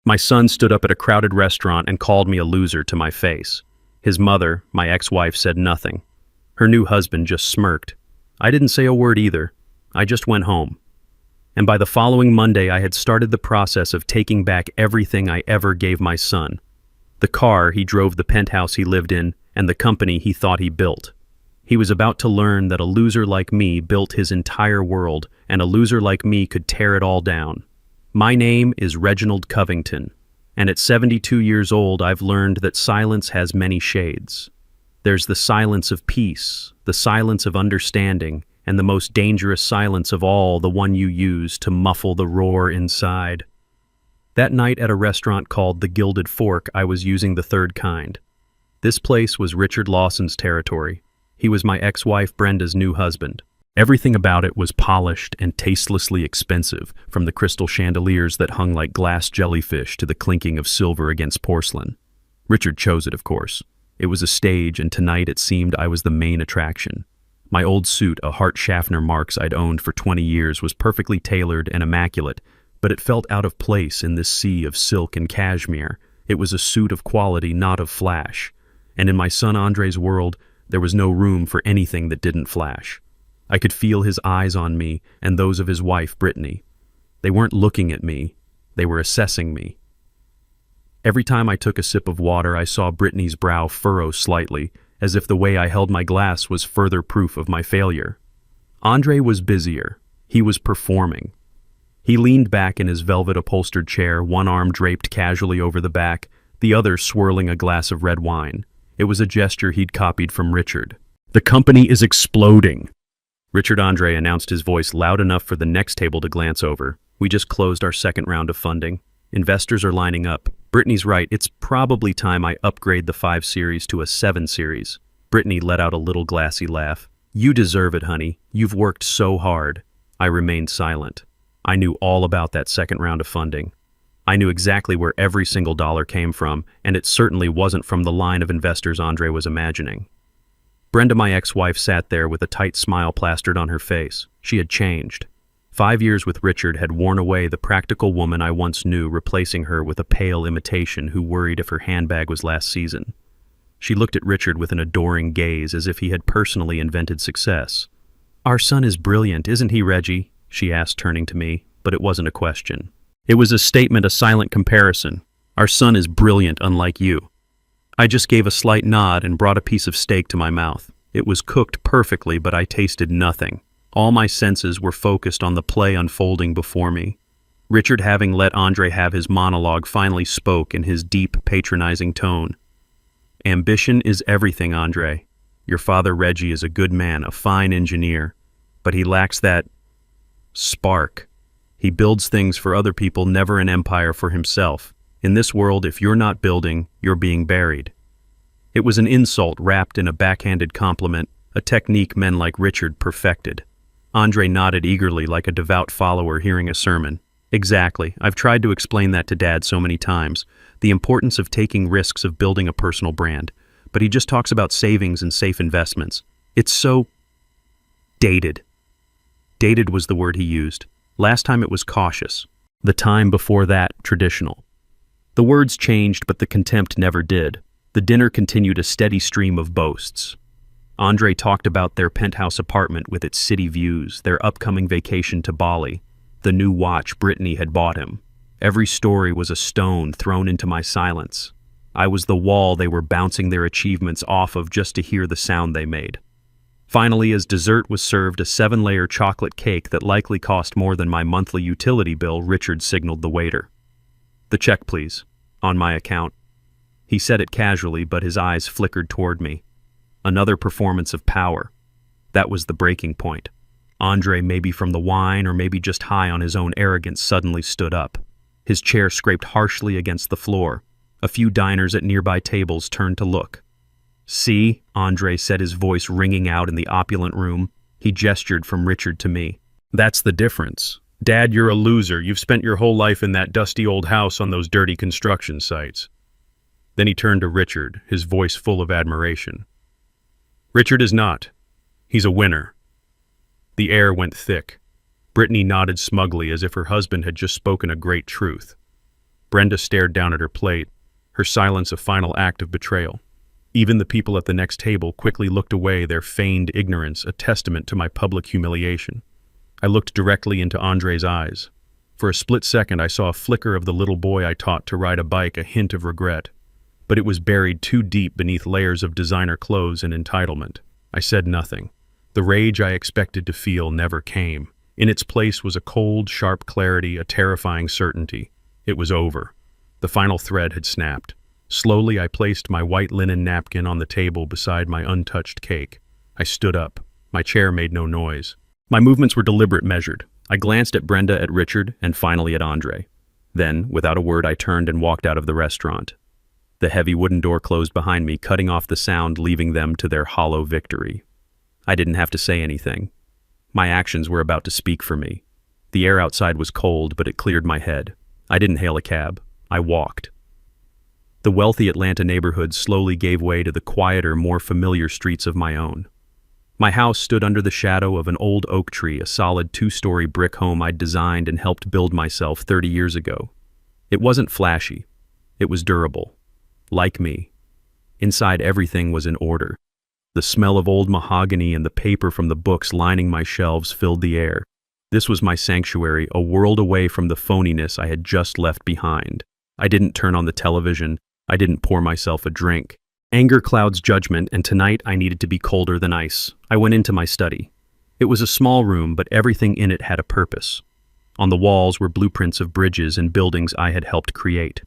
My son stood up at a crowded restaurant and called me a loser to my face. His mother, my ex-wife, said nothing. Her new husband just smirked. I didn't say a word either. I just went home. And by the following Monday, I had started the process of taking back everything I ever gave my son. The car he drove, the penthouse he lived in, and the company he thought he built. He was about to learn that a loser like me built his entire world, and a loser like me could tear it all down. My name is Reginald Covington, and at 72 years old, I've learned that silence has many shades. There's the silence of peace, the silence of understanding, and the most dangerous silence of all, the one you use to muffle the roar inside. That night at a restaurant called the Gilded Fork, I was using the third kind. This place was Richard Lawson's territory. He was my ex-wife Brenda's new husband. Everything about it was polished and tastelessly expensive, from the crystal chandeliers that hung like glass jellyfish to the clinking of silver against porcelain. Richard chose it, of course. It was a stage, and tonight it seemed I was the main attraction. My old suit, a Hart Schaffner Marx I'd owned for 20 years, was perfectly tailored and immaculate, but it felt out of place in this sea of silk and cashmere. It was a suit of quality, not of flash. And in my son Andre's world, there was no room for anything that didn't flash. I could feel his eyes on me and those of his wife, Brittany. They weren't looking at me. They were assessing me. Every time I took a sip of water, I saw Brittany's brow furrow slightly, as if the way I held my glass was further proof of my failure. Andre was busier. He was performing. He leaned back in his velvet-upholstered chair, one arm draped casually over the back, the other swirling a glass of red wine. It was a gesture he'd copied from Richard. "The company is exploding," Richard Andre announced, his voice loud enough for the next table to glance over. "We just closed our second round of funding. Investors are lining up. Brittany's right, it's probably time I upgrade the 5 Series to a 7 Series. Brittany let out a little glassy laugh. "You deserve it, honey. You've worked so hard." I remained silent. I knew all about that second round of funding. I knew exactly where every single dollar came from, and it certainly wasn't from the line of investors Andre was imagining. Brenda, my ex-wife, sat there with a tight smile plastered on her face. She had changed. 5 years with Richard had worn away the practical woman I once knew, replacing her with a pale imitation who worried if her handbag was last season. She looked at Richard with an adoring gaze, as if he had personally invented success. "Our son is brilliant, isn't he, Reggie?" she asked, turning to me, but it wasn't a question. It was a statement, a silent comparison. "Our son is brilliant, unlike you." I just gave a slight nod and brought a piece of steak to my mouth. It was cooked perfectly, but I tasted nothing. All my senses were focused on the play unfolding before me. Richard, having let Andre have his monologue, finally spoke in his deep, patronizing tone. "Ambition is everything, Andre. Your father Reggie is a good man, a fine engineer, but he lacks that spark. He builds things for other people, never an empire for himself. In this world, if you're not building, you're being buried." It was an insult wrapped in a backhanded compliment, a technique men like Richard perfected. Andre nodded eagerly, like a devout follower hearing a sermon. "Exactly. I've tried to explain that to Dad so many times. The importance of taking risks, of building a personal brand. But he just talks about savings and safe investments. It's so dated." Dated was the word he used. Last time it was cautious. The time before that, traditional. The words changed, but the contempt never did. The dinner continued a steady stream of boasts. Andre talked about their penthouse apartment with its city views, their upcoming vacation to Bali, the new watch Brittany had bought him. Every story was a stone thrown into my silence. I was the wall they were bouncing their achievements off of just to hear the sound they made. Finally, as dessert was served, a 7-layer chocolate cake that likely cost more than my monthly utility bill, Richard signaled the waiter. "The check, please. On my account." He said it casually, but his eyes flickered toward me. Another performance of power. That was the breaking point. Andre, maybe from the wine or maybe just high on his own arrogance, suddenly stood up. His chair scraped harshly against the floor. A few diners at nearby tables turned to look. "See?" Andre said, his voice ringing out in the opulent room. He gestured from Richard to me. "That's the difference. Dad, you're a loser. You've spent your whole life in that dusty old house on those dirty construction sites." Then he turned to Richard, his voice full of admiration. "Richard is not. He's a winner." The air went thick. Brittany nodded smugly, as if her husband had just spoken a great truth. Brenda stared down at her plate, her silence a final act of betrayal. Even the people at the next table quickly looked away, their feigned ignorance a testament to my public humiliation. I looked directly into Andre's eyes. For a split second, I saw a flicker of the little boy I taught to ride a bike, a hint of regret. But it was buried too deep beneath layers of designer clothes and entitlement. I said nothing. The rage I expected to feel never came. In its place was a cold, sharp clarity, a terrifying certainty. It was over. The final thread had snapped. Slowly, I placed my white linen napkin on the table beside my untouched cake. I stood up. My chair made no noise. My movements were deliberate, measured. I glanced at Brenda, at Richard, and finally at Andre. Then, without a word, I turned and walked out of the restaurant. The heavy wooden door closed behind me, cutting off the sound, leaving them to their hollow victory. I didn't have to say anything. My actions were about to speak for me. The air outside was cold, but it cleared my head. I didn't hail a cab. I walked. The wealthy Atlanta neighborhood slowly gave way to the quieter, more familiar streets of my own. My house stood under the shadow of an old oak tree, a solid 2-story brick home I'd designed and helped build myself 30 years ago. It wasn't flashy. It was durable. Like me. Inside, everything was in order. The smell of old mahogany and the paper from the books lining my shelves filled the air. This was my sanctuary, a world away from the phoniness I had just left behind. I didn't turn on the television. I didn't pour myself a drink. Anger clouds judgment, and tonight I needed to be colder than ice. I went into my study. It was a small room, but everything in it had a purpose. On the walls were blueprints of bridges and buildings I had helped create.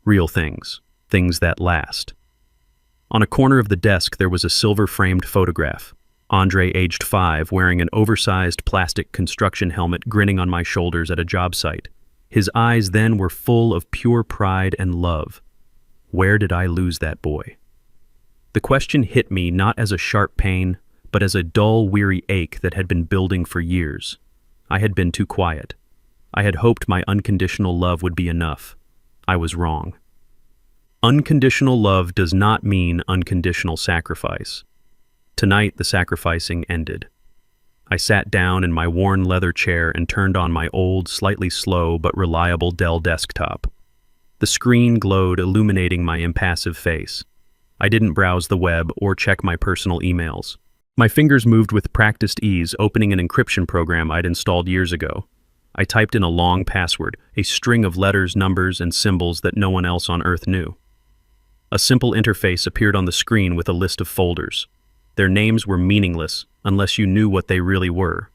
Real things. Things that last. On a corner of the desk there was a silver-framed photograph. Andre, aged 5, wearing an oversized plastic construction helmet, grinning on my shoulders at a job site. His eyes then were full of pure pride and love. Where did I lose that boy? The question hit me not as a sharp pain, but as a dull, weary ache that had been building for years. I had been too quiet. I had hoped my unconditional love would be enough. I was wrong. Unconditional love does not mean unconditional sacrifice. Tonight, the sacrificing ended. I sat down in my worn leather chair and turned on my old, slightly slow but reliable Dell desktop. The screen glowed, illuminating my impassive face. I didn't browse the web or check my personal emails. My fingers moved with practiced ease, opening an encryption program I'd installed years ago. I typed in a long password, a string of letters, numbers, and symbols that no one else on Earth knew. A simple interface appeared on the screen with a list of folders. Their names were meaningless unless you knew what they really were.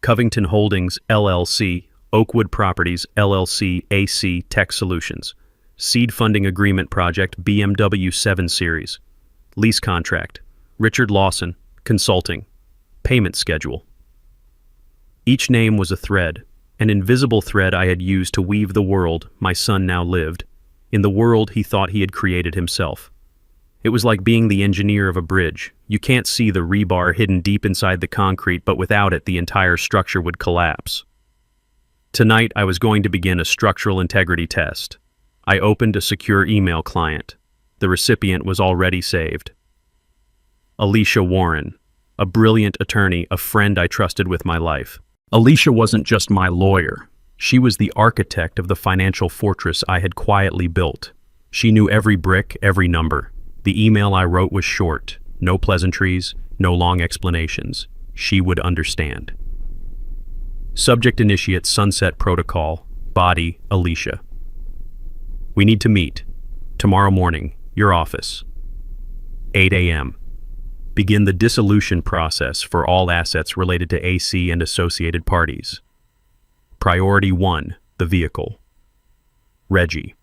Covington Holdings, LLC, Oakwood Properties, LLC, AC Tech Solutions. Seed Funding Agreement Project, BMW 7 Series. Lease Contract, Richard Lawson, Consulting. Payment Schedule. Each name was a thread, an invisible thread I had used to weave the world my son now lived, in the world he thought he had created himself. It was like being the engineer of a bridge. You can't see the rebar hidden deep inside the concrete, but without it, the entire structure would collapse. Tonight, I was going to begin a structural integrity test. I opened a secure email client. The recipient was already saved. Alicia Warren, a brilliant attorney, a friend I trusted with my life. Alicia wasn't just my lawyer. She was the architect of the financial fortress I had quietly built. She knew every brick, every number. The email I wrote was short. No pleasantries, no long explanations. She would understand. Subject initiate Sunset Protocol. Body Alicia. We need to meet. Tomorrow morning, your office. 8 a.m. Begin the dissolution process for all assets related to AC and associated parties. Priority 1, the vehicle. Reggie.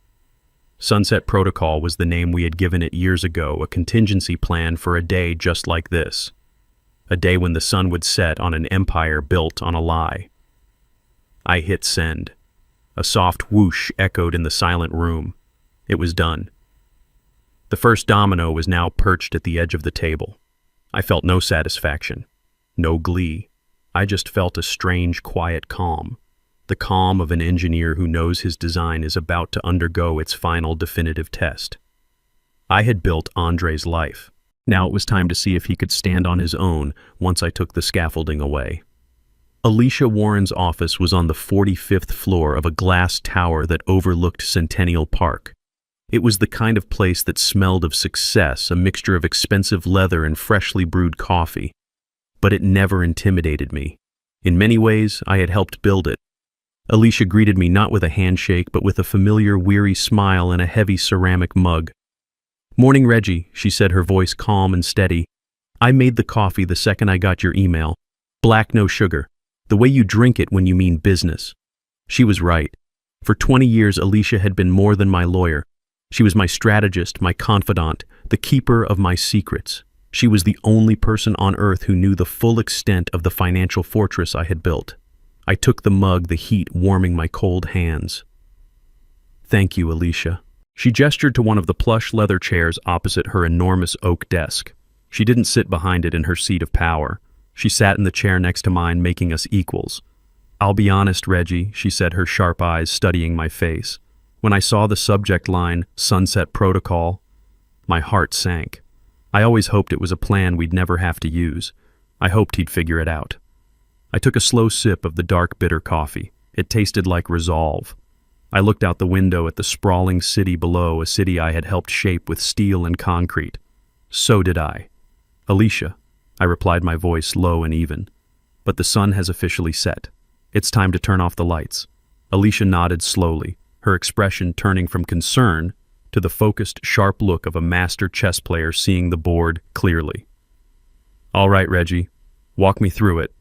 Sunset Protocol was the name we had given it years ago, a contingency plan for a day just like this. A day when the sun would set on an empire built on a lie. I hit send. A soft whoosh echoed in the silent room. It was done. The first domino was now perched at the edge of the table. I felt no satisfaction, no glee. I just felt a strange, quiet calm. The calm of an engineer who knows his design is about to undergo its final definitive test. I had built Andre's life. Now it was time to see if he could stand on his own once I took the scaffolding away. Alicia Warren's office was on the 45th floor of a glass tower that overlooked Centennial Park. It was the kind of place that smelled of success, a mixture of expensive leather and freshly brewed coffee. But it never intimidated me. In many ways, I had helped build it. Alicia greeted me not with a handshake, but with a familiar, weary smile and a heavy ceramic mug. "Morning, Reggie," she said, her voice calm and steady. "I made the coffee the second I got your email. Black, no sugar. The way you drink it when you mean business." She was right. For 20 years, Alicia had been more than my lawyer. She was my strategist, my confidant, the keeper of my secrets. She was the only person on earth who knew the full extent of the financial fortress I had built. I took the mug, the heat warming my cold hands. "Thank you, Alicia." She gestured to one of the plush leather chairs opposite her enormous oak desk. She didn't sit behind it in her seat of power. She sat in the chair next to mine, making us equals. "I'll be honest, Reggie," she said, her sharp eyes studying my face. "When I saw the subject line, Sunset Protocol, my heart sank. I always hoped it was a plan we'd never have to use. I hoped he'd figure it out." I took a slow sip of the dark, bitter coffee. It tasted like resolve. I looked out the window at the sprawling city below, a city I had helped shape with steel and concrete. "So did I." "Alicia," I replied, my voice low and even. "But the sun has officially set. It's time to turn off the lights." Alicia nodded slowly, her expression turning from concern to the focused, sharp look of a master chess player seeing the board clearly. "All right, Reggie, walk me through it.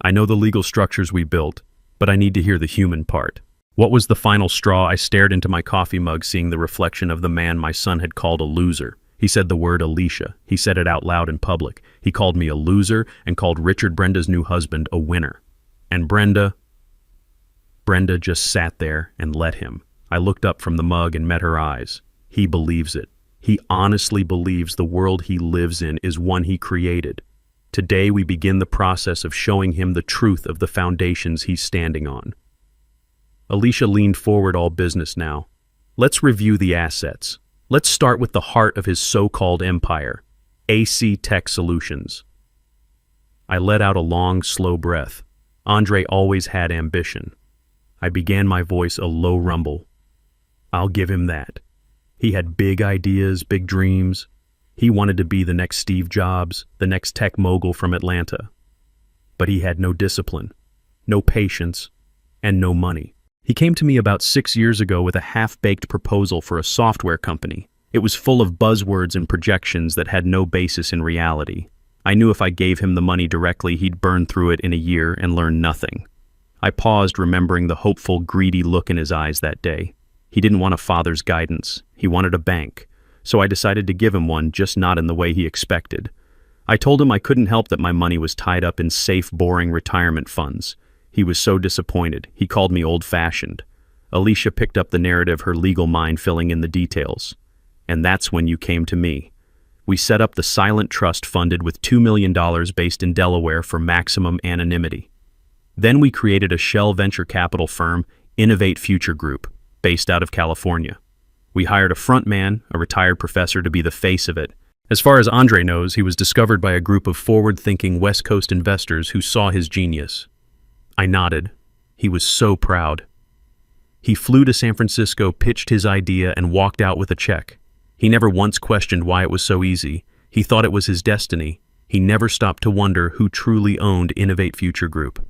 I know the legal structures we built, but I need to hear the human part." What was the final straw? I stared into my coffee mug, seeing the reflection of the man my son had called a loser. He said the word Alicia. He said it out loud in public. He called me a loser and called Richard, Brenda's new husband, a winner. And Brenda just sat there and let him. I looked up from the mug and met her eyes. He believes it. He honestly believes the world he lives in is one he created. Today we begin the process of showing him the truth of the foundations he's standing on. Alicia leaned forward, all business now. "Let's review the assets. Let's start with the heart of his so-called empire, AC Tech Solutions." I let out a long, slow breath. Andre always had ambition. I began, my voice a low rumble. I'll give him that. He had big ideas, big dreams. He wanted to be the next Steve Jobs, the next tech mogul from Atlanta. But he had no discipline, no patience, and no money. He came to me about 6 years ago with a half-baked proposal for a software company. It was full of buzzwords and projections that had no basis in reality. I knew if I gave him the money directly, he'd burn through it in a year and learn nothing. I paused, remembering the hopeful, greedy look in his eyes that day. He didn't want a father's guidance. He wanted a bank. So I decided to give him one, just not in the way he expected. I told him I couldn't help that my money was tied up in safe, boring retirement funds. He was so disappointed. He called me old-fashioned. Alicia picked up the narrative, her legal mind filling in the details. And that's when you came to me. We set up the silent trust funded with $2 million based in Delaware for maximum anonymity. Then we created a shell venture capital firm, Innovate Future Group, based out of California. We hired a front man, a retired professor, to be the face of it. As far as Andre knows, he was discovered by a group of forward-thinking West Coast investors who saw his genius. I nodded. He was so proud. He flew to San Francisco, pitched his idea, and walked out with a check. He never once questioned why it was so easy. He thought it was his destiny. He never stopped to wonder who truly owned Innovate Future Group.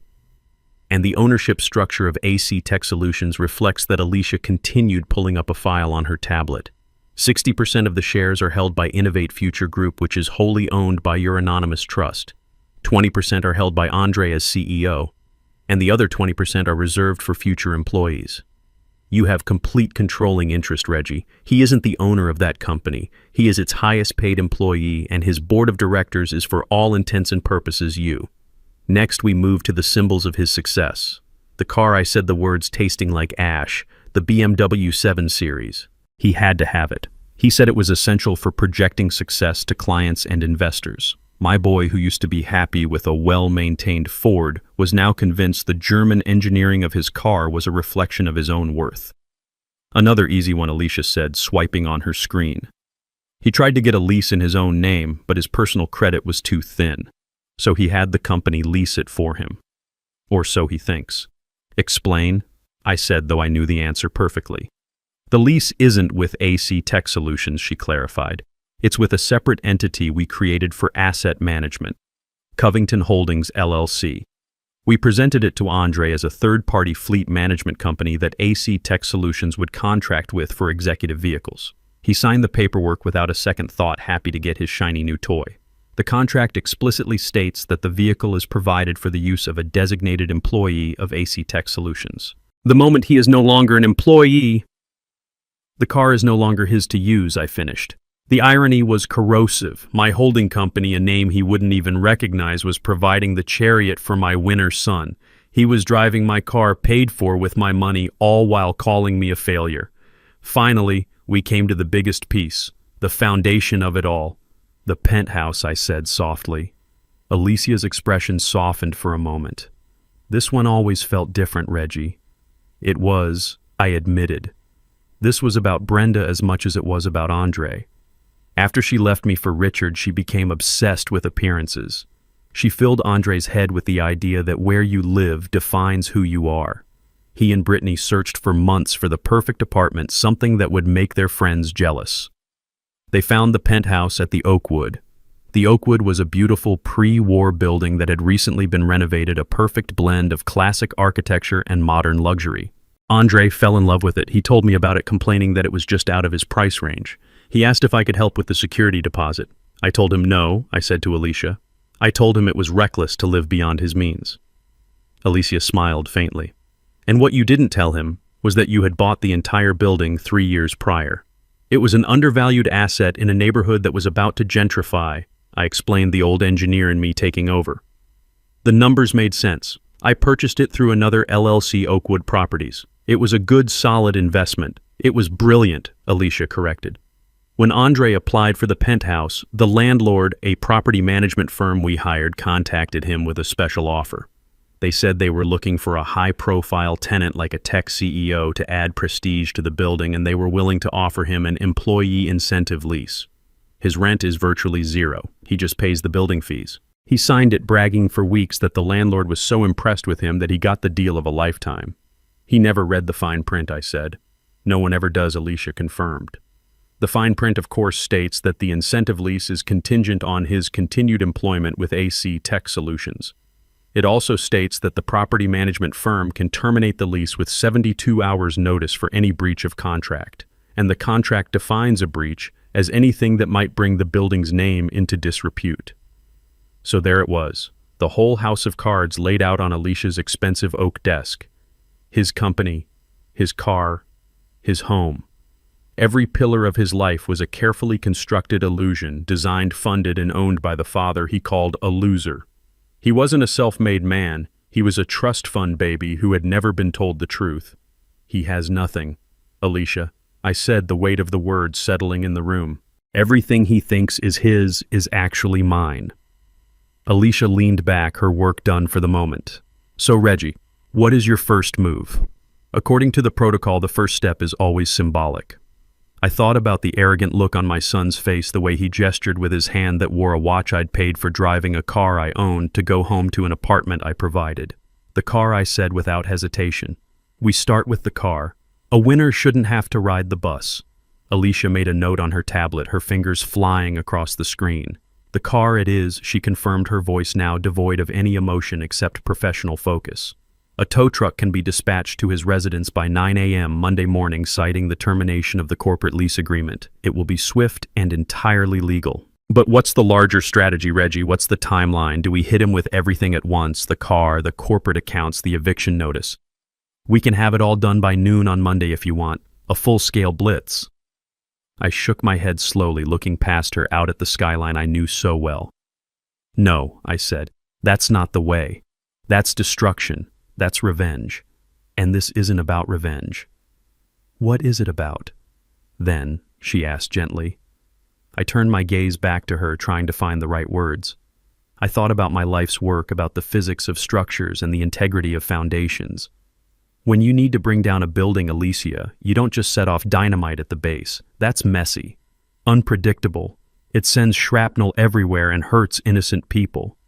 And the ownership structure of AC Tech Solutions reflects that Alicia continued pulling up a file on her tablet. 60% of the shares are held by Innovate Future Group, which is wholly owned by your anonymous trust. 20% are held by Andre as CEO, and the other 20% are reserved for future employees. You have complete controlling interest, Reggie. He isn't the owner of that company. He is its highest paid employee, and his board of directors is for all intents and purposes you. Next, we move to the symbols of his success. The car, I said the words tasting like ash, the BMW 7 Series. He had to have it. He said it was essential for projecting success to clients and investors. My boy, who used to be happy with a well-maintained Ford, was now convinced the German engineering of his car was a reflection of his own worth. Another easy one, Alicia said, swiping on her screen. He tried to get a lease in his own name, but his personal credit was too thin, so he had the company lease it for him. Or so he thinks. Explain, I said, though I knew the answer perfectly. The lease isn't with AC Tech Solutions, she clarified. It's with a separate entity we created for asset management, Covington Holdings LLC. We presented it to Andre as a third-party fleet management company that AC Tech Solutions would contract with for executive vehicles. He signed the paperwork without a second thought, happy to get his shiny new toy. The contract explicitly states that the vehicle is provided for the use of a designated employee of AC Tech Solutions. The moment he is no longer an employee, the car is no longer his to use, I finished. The irony was corrosive. My holding company, a name he wouldn't even recognize, was providing the chariot for my winner son. He was driving my car paid for with my money, all while calling me a failure. Finally, we came to the biggest piece, the foundation of it all. The penthouse, I said softly. Alicia's expression softened for a moment. This one always felt different, Reggie. It was, I admitted. This was about Brenda as much as it was about Andre. After she left me for Richard, she became obsessed with appearances. She filled Andre's head with the idea that where you live defines who you are. He and Brittany searched for months for the perfect apartment, something that would make their friends jealous. They found the penthouse at the Oakwood. The Oakwood was a beautiful pre-war building that had recently been renovated, a perfect blend of classic architecture and modern luxury. Andre fell in love with it. He told me about it, complaining that it was just out of his price range. He asked if I could help with the security deposit. I told him no, I said to Alicia. I told him it was reckless to live beyond his means. Alicia smiled faintly. And what you didn't tell him was that you had bought the entire building 3 years prior. It was an undervalued asset in a neighborhood that was about to gentrify, I explained, the old engineer in me taking over. The numbers made sense. I purchased it through another LLC, Oakwood Properties. It was a good, solid investment. It was brilliant, Alicia corrected. When Andre applied for the penthouse, the landlord, a property management firm we hired, contacted him with a special offer. They said they were looking for a high-profile tenant like a tech CEO to add prestige to the building, and they were willing to offer him an employee incentive lease. His rent is virtually zero. He just pays the building fees. He signed it, bragging for weeks that the landlord was so impressed with him that he got the deal of a lifetime. He never read the fine print, I said. No one ever does, Alicia confirmed. The fine print, of course, states that the incentive lease is contingent on his continued employment with AC Tech Solutions. It also states that the property management firm can terminate the lease with 72 hours notice for any breach of contract, and the contract defines a breach as anything that might bring the building's name into disrepute. So there it was, the whole house of cards laid out on Alicia's expensive oak desk. His company, his car, his home. Every pillar of his life was a carefully constructed illusion, designed, funded, and owned by the father he called a loser. He wasn't a self-made man. He was a trust fund baby who had never been told the truth. He has nothing, Alicia, I said, the weight of the words settling in the room. Everything he thinks is his is actually mine. Alicia leaned back, her work done for the moment. So, Reggie, what is your first move? According to the protocol, the first step is always symbolic. I thought about the arrogant look on my son's face, the way he gestured with his hand that wore a watch I'd paid for, driving a car I owned to go home to an apartment I provided. The car, I said without hesitation. We start with the car. A winner shouldn't have to ride the bus. Alicia made a note on her tablet, her fingers flying across the screen. The car it is, she confirmed, her voice now devoid of any emotion except professional focus. A tow truck can be dispatched to his residence by 9 a.m. Monday morning, citing the termination of the corporate lease agreement. It will be swift and entirely legal. But what's the larger strategy, Reggie? What's the timeline? Do we hit him with everything at once? The car, the corporate accounts, the eviction notice? We can have it all done by noon on Monday if you want. A full-scale blitz. I shook my head slowly, looking past her out at the skyline I knew so well. No, I said. That's not the way. That's destruction. That's revenge. And this isn't about revenge. What is it about? Then, she asked gently. I turned my gaze back to her, trying to find the right words. I thought about my life's work, about the physics of structures and the integrity of foundations. When you need to bring down a building, Alicia, you don't just set off dynamite at the base. That's messy, unpredictable. It sends shrapnel everywhere and hurts innocent people.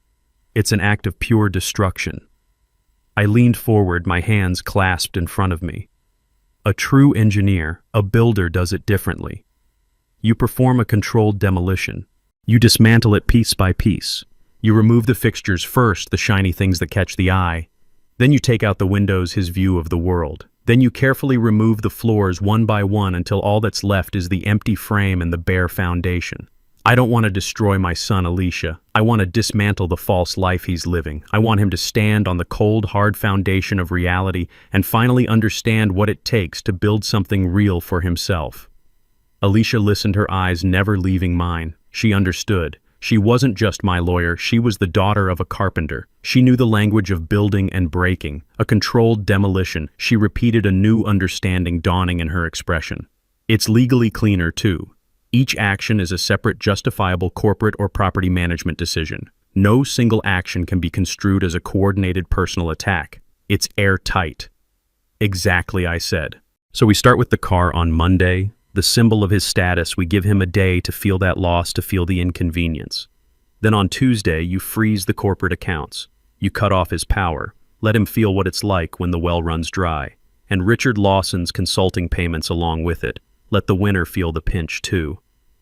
It's an act of pure destruction. I leaned forward, my hands clasped in front of me. A true engineer, a builder, does it differently. You perform a controlled demolition. You dismantle it piece by piece. You remove the fixtures first, the shiny things that catch the eye. Then you take out the windows, his view of the world. Then you carefully remove the floors one by one until all that's left is the empty frame and the bare foundation. I don't want to destroy my son, Alicia. I want to dismantle the false life he's living. I want him to stand on the cold, hard foundation of reality and finally understand what it takes to build something real for himself. Alicia listened, her eyes never leaving mine. She understood. She wasn't just my lawyer, she was the daughter of a carpenter. She knew the language of building and breaking, a controlled demolition. She repeated, a new understanding dawning in her expression. It's legally cleaner, too. Each action is a separate, justifiable corporate or property management decision. No single action can be construed as a coordinated personal attack. It's airtight. Exactly, I said. So we start with the car on Monday. The symbol of his status, we give him a day to feel that loss, to feel the inconvenience. Then on Tuesday, you freeze the corporate accounts. You cut off his power. Let him feel what it's like when the well runs dry. And Richard Lawson's consulting payments along with it. Let the winner feel the pinch too.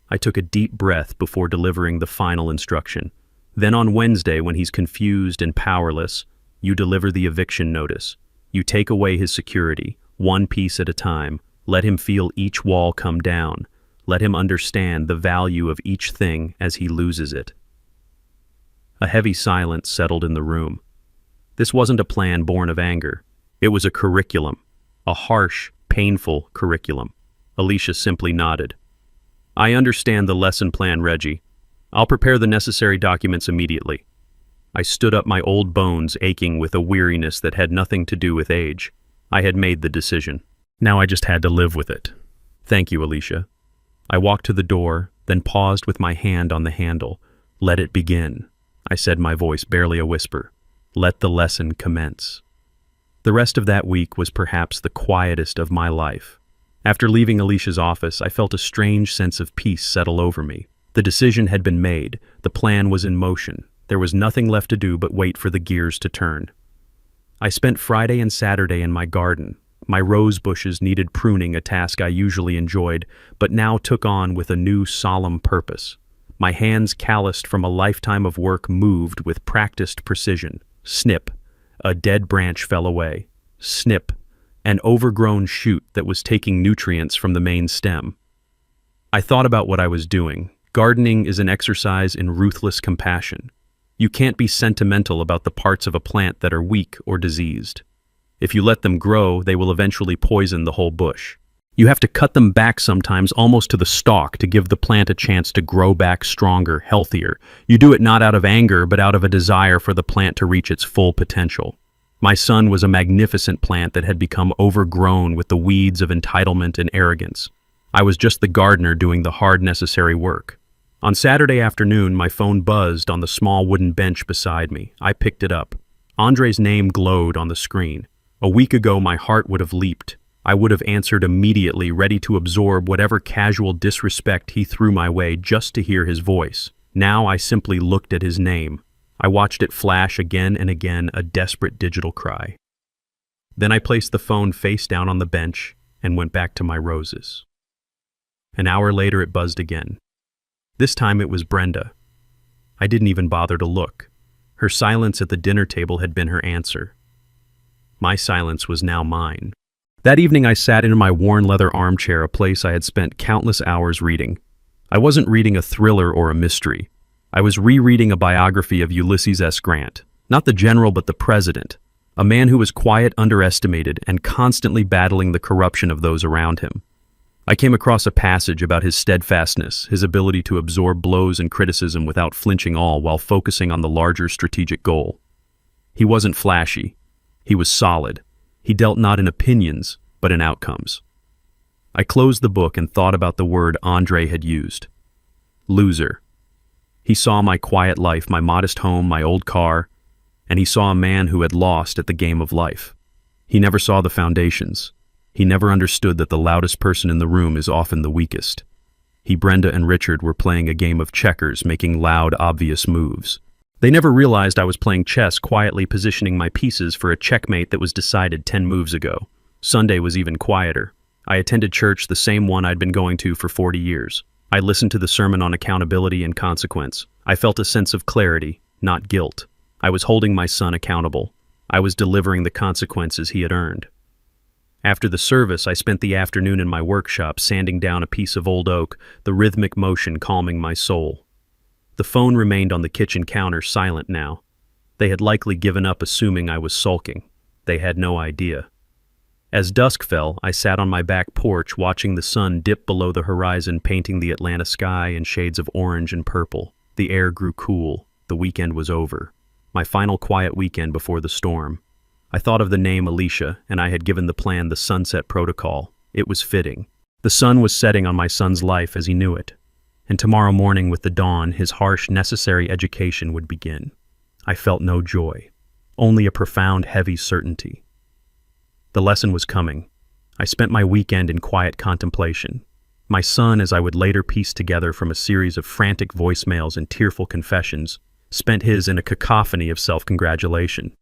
I took a deep breath before delivering the final instruction. Then on Wednesday, when he's confused and powerless, you deliver the eviction notice. You take away his security, one piece at a time. Let him feel each wall come down. Let him understand the value of each thing as he loses it. A heavy silence settled in the room. This wasn't a plan born of anger. It was a curriculum, a harsh, painful curriculum. Alicia simply nodded. I understand the lesson plan, Reggie. I'll prepare the necessary documents immediately. I stood up, my old bones aching with a weariness that had nothing to do with age. I had made the decision. Now I just had to live with it. Thank you, Alicia. I walked to the door, then paused with my hand on the handle. Let it begin, I said, my voice barely a whisper. Let the lesson commence. The rest of that week was perhaps the quietest of my life. After leaving Alicia's office, I felt a strange sense of peace settle over me. The decision had been made. The plan was in motion. There was nothing left to do but wait for the gears to turn. I spent Friday and Saturday in my garden. My rose bushes needed pruning, a task I usually enjoyed, but now took on with a new solemn purpose. My hands, calloused from a lifetime of work, moved with practiced precision. Snip, a dead branch fell away. Snip, an overgrown shoot that was taking nutrients from the main stem. I thought about what I was doing. Gardening is an exercise in ruthless compassion. You can't be sentimental about the parts of a plant that are weak or diseased. If you let them grow, they will eventually poison the whole bush. You have to cut them back sometimes almost to the stalk to give the plant a chance to grow back stronger, healthier. You do it not out of anger, but out of a desire for the plant to reach its full potential. My son was a magnificent plant that had become overgrown with the weeds of entitlement and arrogance. I was just the gardener doing the hard, necessary work. On Saturday afternoon, my phone buzzed on the small wooden bench beside me. I picked it up. Andre's name glowed on the screen. A week ago, my heart would have leaped. I would have answered immediately, ready to absorb whatever casual disrespect he threw my way just to hear his voice. Now I simply looked at his name. I watched it flash again and again, a desperate digital cry. Then I placed the phone face down on the bench and went back to my roses. An hour later, it buzzed again. This time it was Brenda. I didn't even bother to look. Her silence at the dinner table had been her answer. My silence was now mine. That evening I sat in my worn leather armchair, a place I had spent countless hours reading. I wasn't reading a thriller or a mystery. I was rereading a biography of Ulysses S. Grant, not the general but the president, a man who was quiet, underestimated, and constantly battling the corruption of those around him. I came across a passage about his steadfastness, his ability to absorb blows and criticism without flinching all while focusing on the larger strategic goal. He wasn't flashy. He was solid. He dealt not in opinions, but in outcomes. I closed the book and thought about the word Andre had used. Loser. He saw my quiet life, my modest home, my old car, and he saw a man who had lost at the game of life. He never saw the foundations. He never understood that the loudest person in the room is often the weakest. He, Brenda, and Richard were playing a game of checkers, making loud, obvious moves. They never realized I was playing chess, quietly positioning my pieces for a checkmate that was decided 10 moves ago. Sunday was even quieter. I attended church, the same one I'd been going to for 40 years. I listened to the sermon on accountability and consequence. I felt a sense of clarity, not guilt. I was holding my son accountable. I was delivering the consequences he had earned. After the service, I spent the afternoon in my workshop sanding down a piece of old oak, the rhythmic motion calming my soul. The phone remained on the kitchen counter, silent now. They had likely given up, assuming I was sulking. They had no idea. As dusk fell, I sat on my back porch watching the sun dip below the horizon, painting the Atlanta sky in shades of orange and purple. The air grew cool. The weekend was over. My final quiet weekend before the storm. I thought of the name Alicia, and I had given the plan the Sunset Protocol. It was fitting. The sun was setting on my son's life as he knew it. And tomorrow morning with the dawn, his harsh, necessary education would begin. I felt no joy, only a profound, heavy certainty. The lesson was coming. I spent my weekend in quiet contemplation. My son, as I would later piece together from a series of frantic voicemails and tearful confessions, spent his in a cacophony of self-congratulation.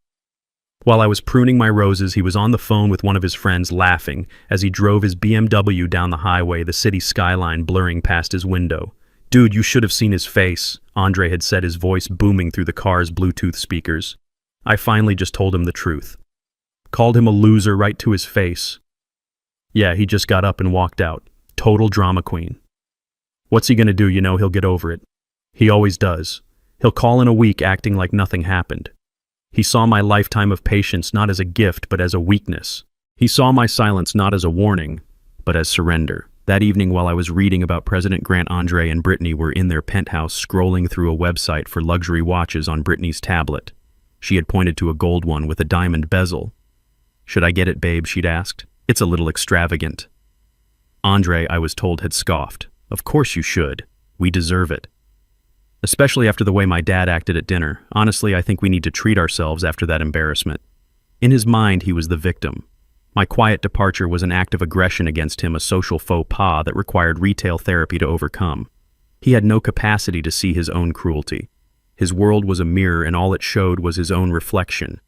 While I was pruning my roses, he was on the phone with one of his friends, laughing as he drove his BMW down the highway, the city skyline blurring past his window. "Dude, you should have seen his face," Andre had said, his voice booming through the car's Bluetooth speakers. I finally just told him the truth. Called him a loser right to his face. Yeah, he just got up and walked out. Total drama queen. What's he gonna do? You know, he'll get over it. He always does. He'll call in a week acting like nothing happened. He saw my lifetime of patience not as a gift, but as a weakness. He saw my silence not as a warning, but as surrender. That evening, while I was reading about President Grant, Andre and Brittany were in their penthouse scrolling through a website for luxury watches on Brittany's tablet. She had pointed to a gold one with a diamond bezel. "Should I get it, babe?" she'd asked. "It's a little extravagant." Andre, I was told, had scoffed. "Of course you should. We deserve it." Especially after the way my dad acted at dinner. Honestly, I think we need to treat ourselves after that embarrassment. In his mind, he was the victim. My quiet departure was an act of aggression against him, a social faux pas that required retail therapy to overcome. He had no capacity to see his own cruelty. His world was a mirror, and all it showed was his own reflection.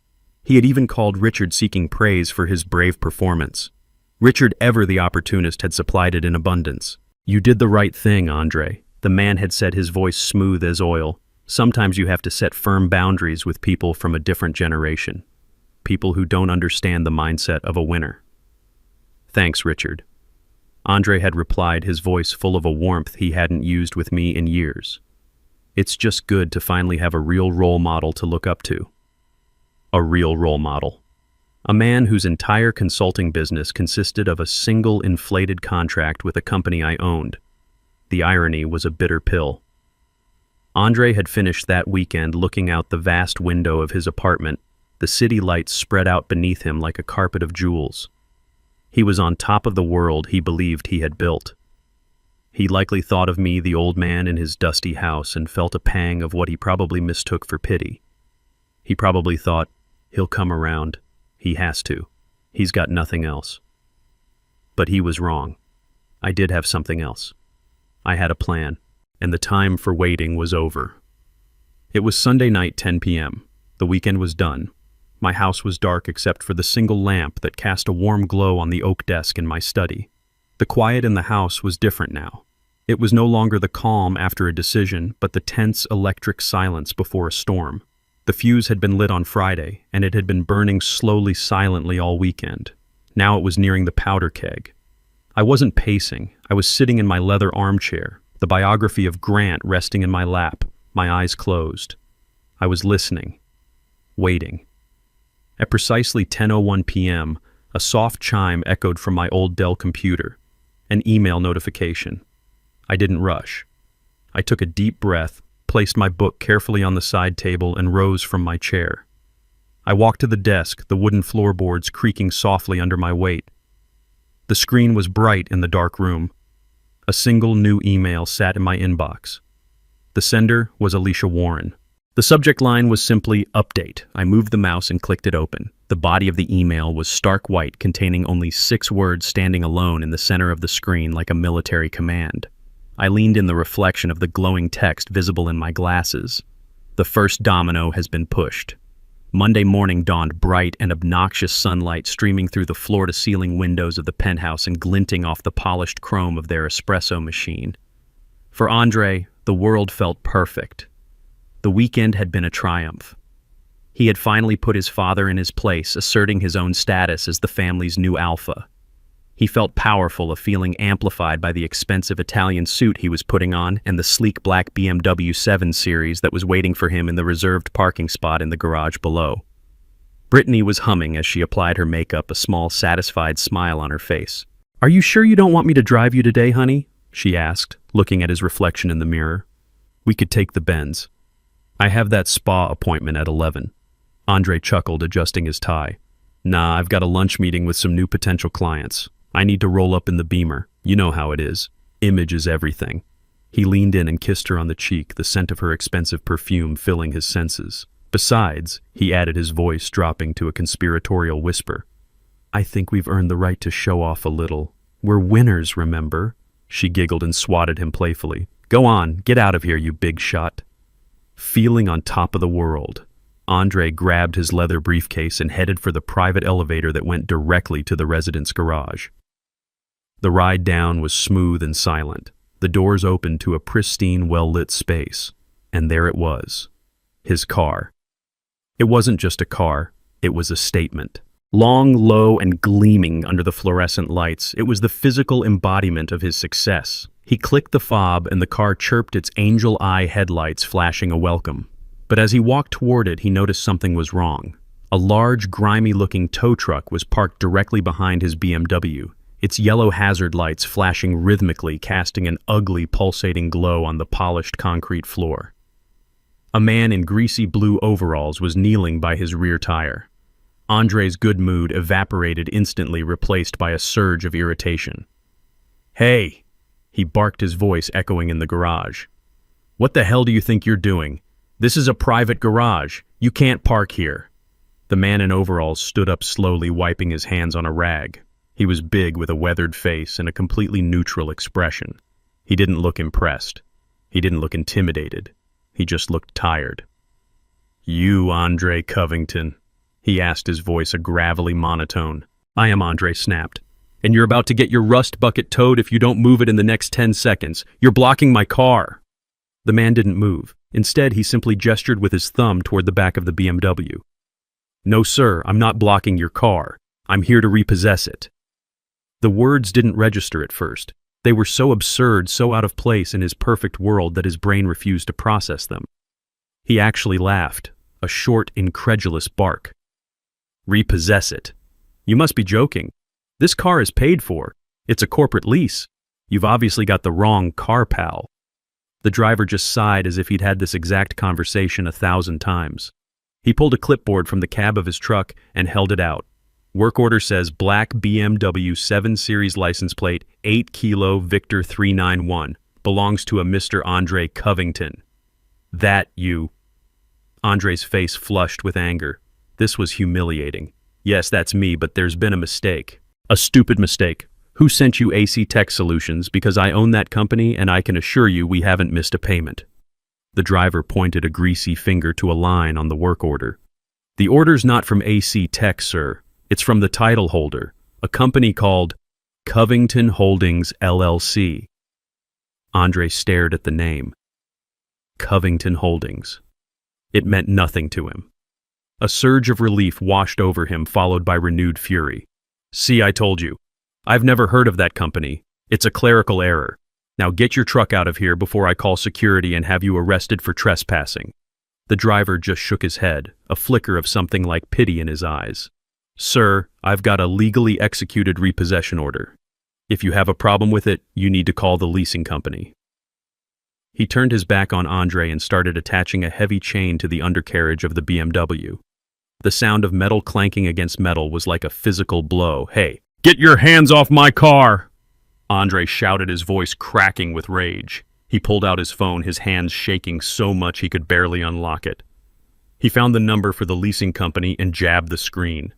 He had even called Richard, seeking praise for his brave performance. Richard, ever the opportunist, had supplied it in abundance. "You did the right thing, Andre," the man had said, his voice smooth as oil. "Sometimes you have to set firm boundaries with people from a different generation. People who don't understand the mindset of a winner." "Thanks, Richard." Andre had replied, his voice full of a warmth he hadn't used with me in years. "It's just good to finally have a real role model to look up to." A real role model. A man whose entire consulting business consisted of a single inflated contract with a company I owned. The irony was a bitter pill. Andre had finished that weekend looking out the vast window of his apartment, the city lights spread out beneath him like a carpet of jewels. He was on top of the world he believed he had built. He likely thought of me, the old man in his dusty house, and felt a pang of what he probably mistook for pity. He probably thought, "He'll come around. He has to. He's got nothing else." But he was wrong. I did have something else. I had a plan, and the time for waiting was over. It was Sunday night, 10 p.m. The weekend was done. My house was dark except for the single lamp that cast a warm glow on the oak desk in my study. The quiet in the house was different now. It was no longer the calm after a decision, but the tense electric silence before a storm. The fuse had been lit on Friday, and it had been burning slowly, silently all weekend. Now it was nearing the powder keg. I wasn't pacing. I was sitting in my leather armchair, the biography of Grant resting in my lap, my eyes closed. I was listening, waiting. At precisely 10:01 p.m., a soft chime echoed from my old Dell computer, an email notification. I didn't rush. I took a deep breath, placed my book carefully on the side table, and rose from my chair. I walked to the desk, the wooden floorboards creaking softly under my weight. The screen was bright in the dark room. A single new email sat in my inbox. The sender was Alicia Warren. The subject line was simply "Update." I moved the mouse and clicked it open. The body of the email was stark white, containing only 6 words standing alone in the center of the screen like a military command. I leaned in the reflection of the glowing text visible in my glasses. The first domino has been pushed. Monday morning dawned bright and obnoxious sunlight streaming through the floor-to-ceiling windows of the penthouse and glinting off the polished chrome of their espresso machine. For Andre, the world felt perfect. The weekend had been a triumph. He had finally put his father in his place, asserting his own status as the family's new alpha. He felt powerful, a feeling amplified by the expensive Italian suit he was putting on and the sleek black BMW 7 Series that was waiting for him in the reserved parking spot in the garage below. Brittany was humming as she applied her makeup, a small, satisfied smile on her face. "Are you sure you don't want me to drive you today, honey?" she asked, looking at his reflection in the mirror. "We could take the Benz. I have that spa appointment at 11. Andre chuckled, adjusting his tie. "Nah, I've got a lunch meeting with some new potential clients. I need to roll up in the Beamer. You know how it is. Image is everything." He leaned in and kissed her on the cheek, the scent of her expensive perfume filling his senses. "Besides," he added, his voice dropping to a conspiratorial whisper, "I think we've earned the right to show off a little. We're winners, remember?" She giggled and swatted him playfully. "Go on, get out of here, you big shot." Feeling on top of the world, Andre grabbed his leather briefcase and headed for the private elevator that went directly to the residence garage. The ride down was smooth and silent. The doors opened to a pristine, well-lit space. And there it was. His car. It wasn't just a car, it was a statement. Long, low, and gleaming under the fluorescent lights, it was the physical embodiment of his success. He clicked the fob and the car chirped, its angel eye headlights flashing a welcome. But as he walked toward it, he noticed something was wrong. A large, grimy-looking tow truck was parked directly behind his BMW, its yellow hazard lights flashing rhythmically, casting an ugly, pulsating glow on the polished concrete floor. A man in greasy blue overalls was kneeling by his rear tire. Andre's good mood evaporated instantly, replaced by a surge of irritation. "Hey!" he barked, his voice echoing in the garage. "What the hell do you think you're doing? This is a private garage. You can't park here." The man in overalls stood up slowly, wiping his hands on a rag. He was big, with a weathered face and a completely neutral expression. He didn't look impressed. He didn't look intimidated. He just looked tired. "You, Andre Covington?" he asked, his voice a gravelly monotone. "I am," Andre snapped. "And you're about to get your rust bucket towed if you don't move it in the next 10 seconds. You're blocking my car." The man didn't move. Instead, he simply gestured with his thumb toward the back of the BMW. "No, sir, I'm not blocking your car. I'm here to repossess it." The words didn't register at first. They were so absurd, so out of place in his perfect world that his brain refused to process them. He actually laughed, a short, incredulous bark. "Repossess it? You must be joking. This car is paid for. It's a corporate lease. You've obviously got the wrong car, pal." The driver just sighed as if he'd had this exact conversation 1,000 times. He pulled a clipboard from the cab of his truck and held it out. Work order says black BMW 7 Series license plate, 8 Kilo Victor 391. Belongs to a Mr. Andre Covington. "That you..." Andre's face flushed with anger. This was humiliating. "Yes, that's me, but there's been a mistake. A stupid mistake. Who sent you AC Tech Solutions? Because I own that company and I can assure you we haven't missed a payment." The driver pointed a greasy finger to a line on the work order. "The order's not from AC Tech, sir. It's from the title holder, a company called Covington Holdings, LLC. Andre stared at the name. Covington Holdings. It meant nothing to him. A surge of relief washed over him, followed by renewed fury. "See, I told you. I've never heard of that company. It's a clerical error. Now get your truck out of here before I call security and have you arrested for trespassing." The driver just shook his head, a flicker of something like pity in his eyes. "Sir, I've got a legally executed repossession order. If you have a problem with it, you need to call the leasing company." He turned his back on Andre and started attaching a heavy chain to the undercarriage of the BMW. The sound of metal clanking against metal was like a physical blow. "Hey, get your hands off my car!" Andre shouted, his voice cracking with rage. He pulled out his phone, his hands shaking so much he could barely unlock it. He found the number for the leasing company and jabbed the screen.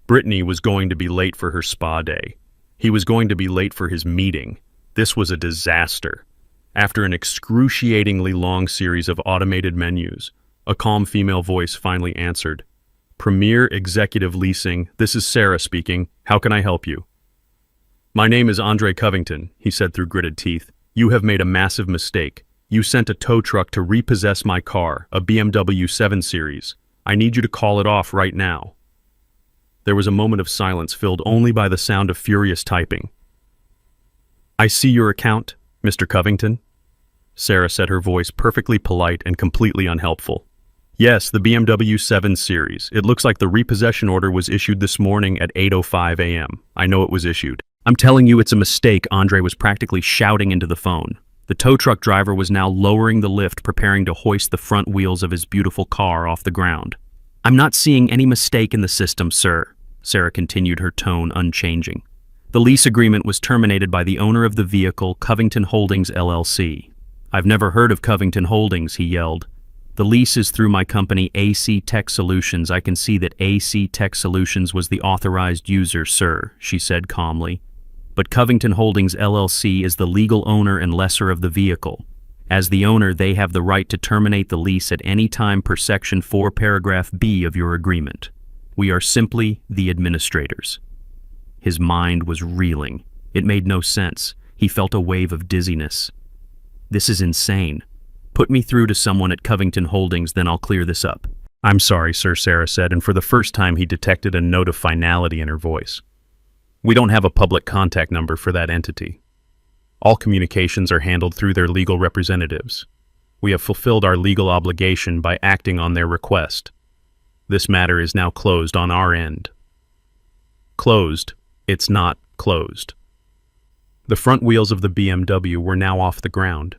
Brittany was going to be late for her spa day. He was going to be late for his meeting. This was a disaster. After an excruciatingly long series of automated menus, A calm female voice finally answered. Premier Executive Leasing, this is Sarah speaking. How can I help you? My name is Andre Covington, he said through gritted teeth. You have made a massive mistake. You sent a tow truck to repossess my car, a BMW 7 Series. I need you to call it off right now. There was a moment of silence filled only by the sound of furious typing. I see your account, Mr. Covington, Sarah said, her voice perfectly polite and completely unhelpful. Yes, the BMW 7 Series. It looks like the repossession order was issued this morning at 8:05 a.m. I know it was issued. I'm telling you it's a mistake, Andre was practically shouting into the phone. The tow truck driver was now lowering the lift, preparing to hoist the front wheels of his beautiful car off the ground. I'm not seeing any mistake in the system, sir, Sarah continued, her tone unchanging. The lease agreement was terminated by the owner of the vehicle, Covington Holdings, LLC. I've never heard of Covington Holdings, he yelled. The lease is through my company, AC Tech Solutions. I can see that AC Tech Solutions was the authorized user, sir, she said calmly. But Covington Holdings, LLC is the legal owner and lessor of the vehicle. As the owner, they have the right to terminate the lease at any time per Section 4, Paragraph B of your agreement. We are simply the administrators. His mind was reeling. It made no sense. He felt a wave of dizziness. This is insane. Put me through to someone at Covington Holdings, then I'll clear this up. I'm sorry, sir, Sarah said, and for the first time he detected a note of finality in her voice. We don't have a public contact number for that entity. All communications are handled through their legal representatives. We have fulfilled our legal obligation by acting on their request. This matter is now closed on our end. Closed. It's not closed. The front wheels of the BMW were now off the ground.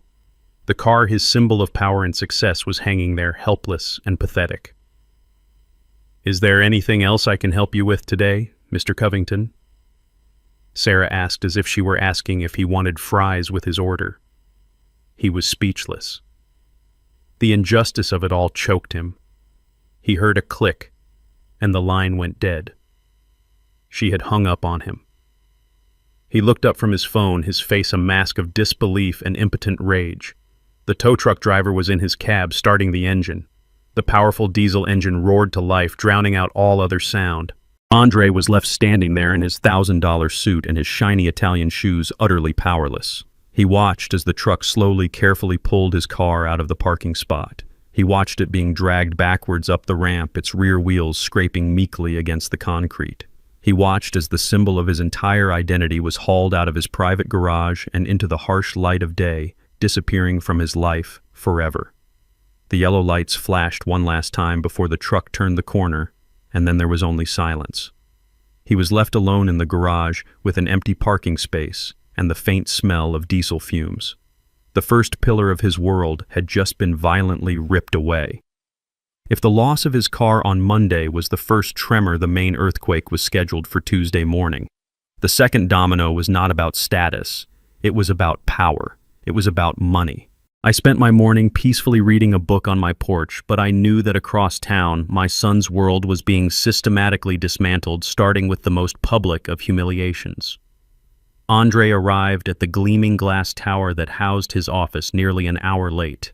The car, his symbol of power and success, was hanging there, helpless and pathetic. Is there anything else I can help you with today, Mr. Covington? Sarah asked, as if she were asking if he wanted fries with his order. He was speechless. The injustice of it all choked him. He heard a click, and the line went dead. She had hung up on him. He looked up from his phone, his face a mask of disbelief and impotent rage. The tow truck driver was in his cab, starting the engine. The powerful diesel engine roared to life, drowning out all other sound. Andre was left standing there in his $1,000 suit and his shiny Italian shoes, utterly powerless. He watched as the truck slowly, carefully pulled his car out of the parking spot. He watched it being dragged backwards up the ramp, its rear wheels scraping meekly against the concrete. He watched as the symbol of his entire identity was hauled out of his private garage and into the harsh light of day, disappearing from his life forever. The yellow lights flashed one last time before the truck turned the corner, and then there was only silence. He was left alone in the garage with an empty parking space and the faint smell of diesel fumes. The first pillar of his world had just been violently ripped away. If the loss of his car on Monday was the first tremor, the main earthquake was scheduled for Tuesday morning. The second domino was not about status. It was about power. It was about money. I spent my morning peacefully reading a book on my porch, but I knew that across town, my son's world was being systematically dismantled, starting with the most public of humiliations. Andre arrived at the gleaming glass tower that housed his office nearly an hour late.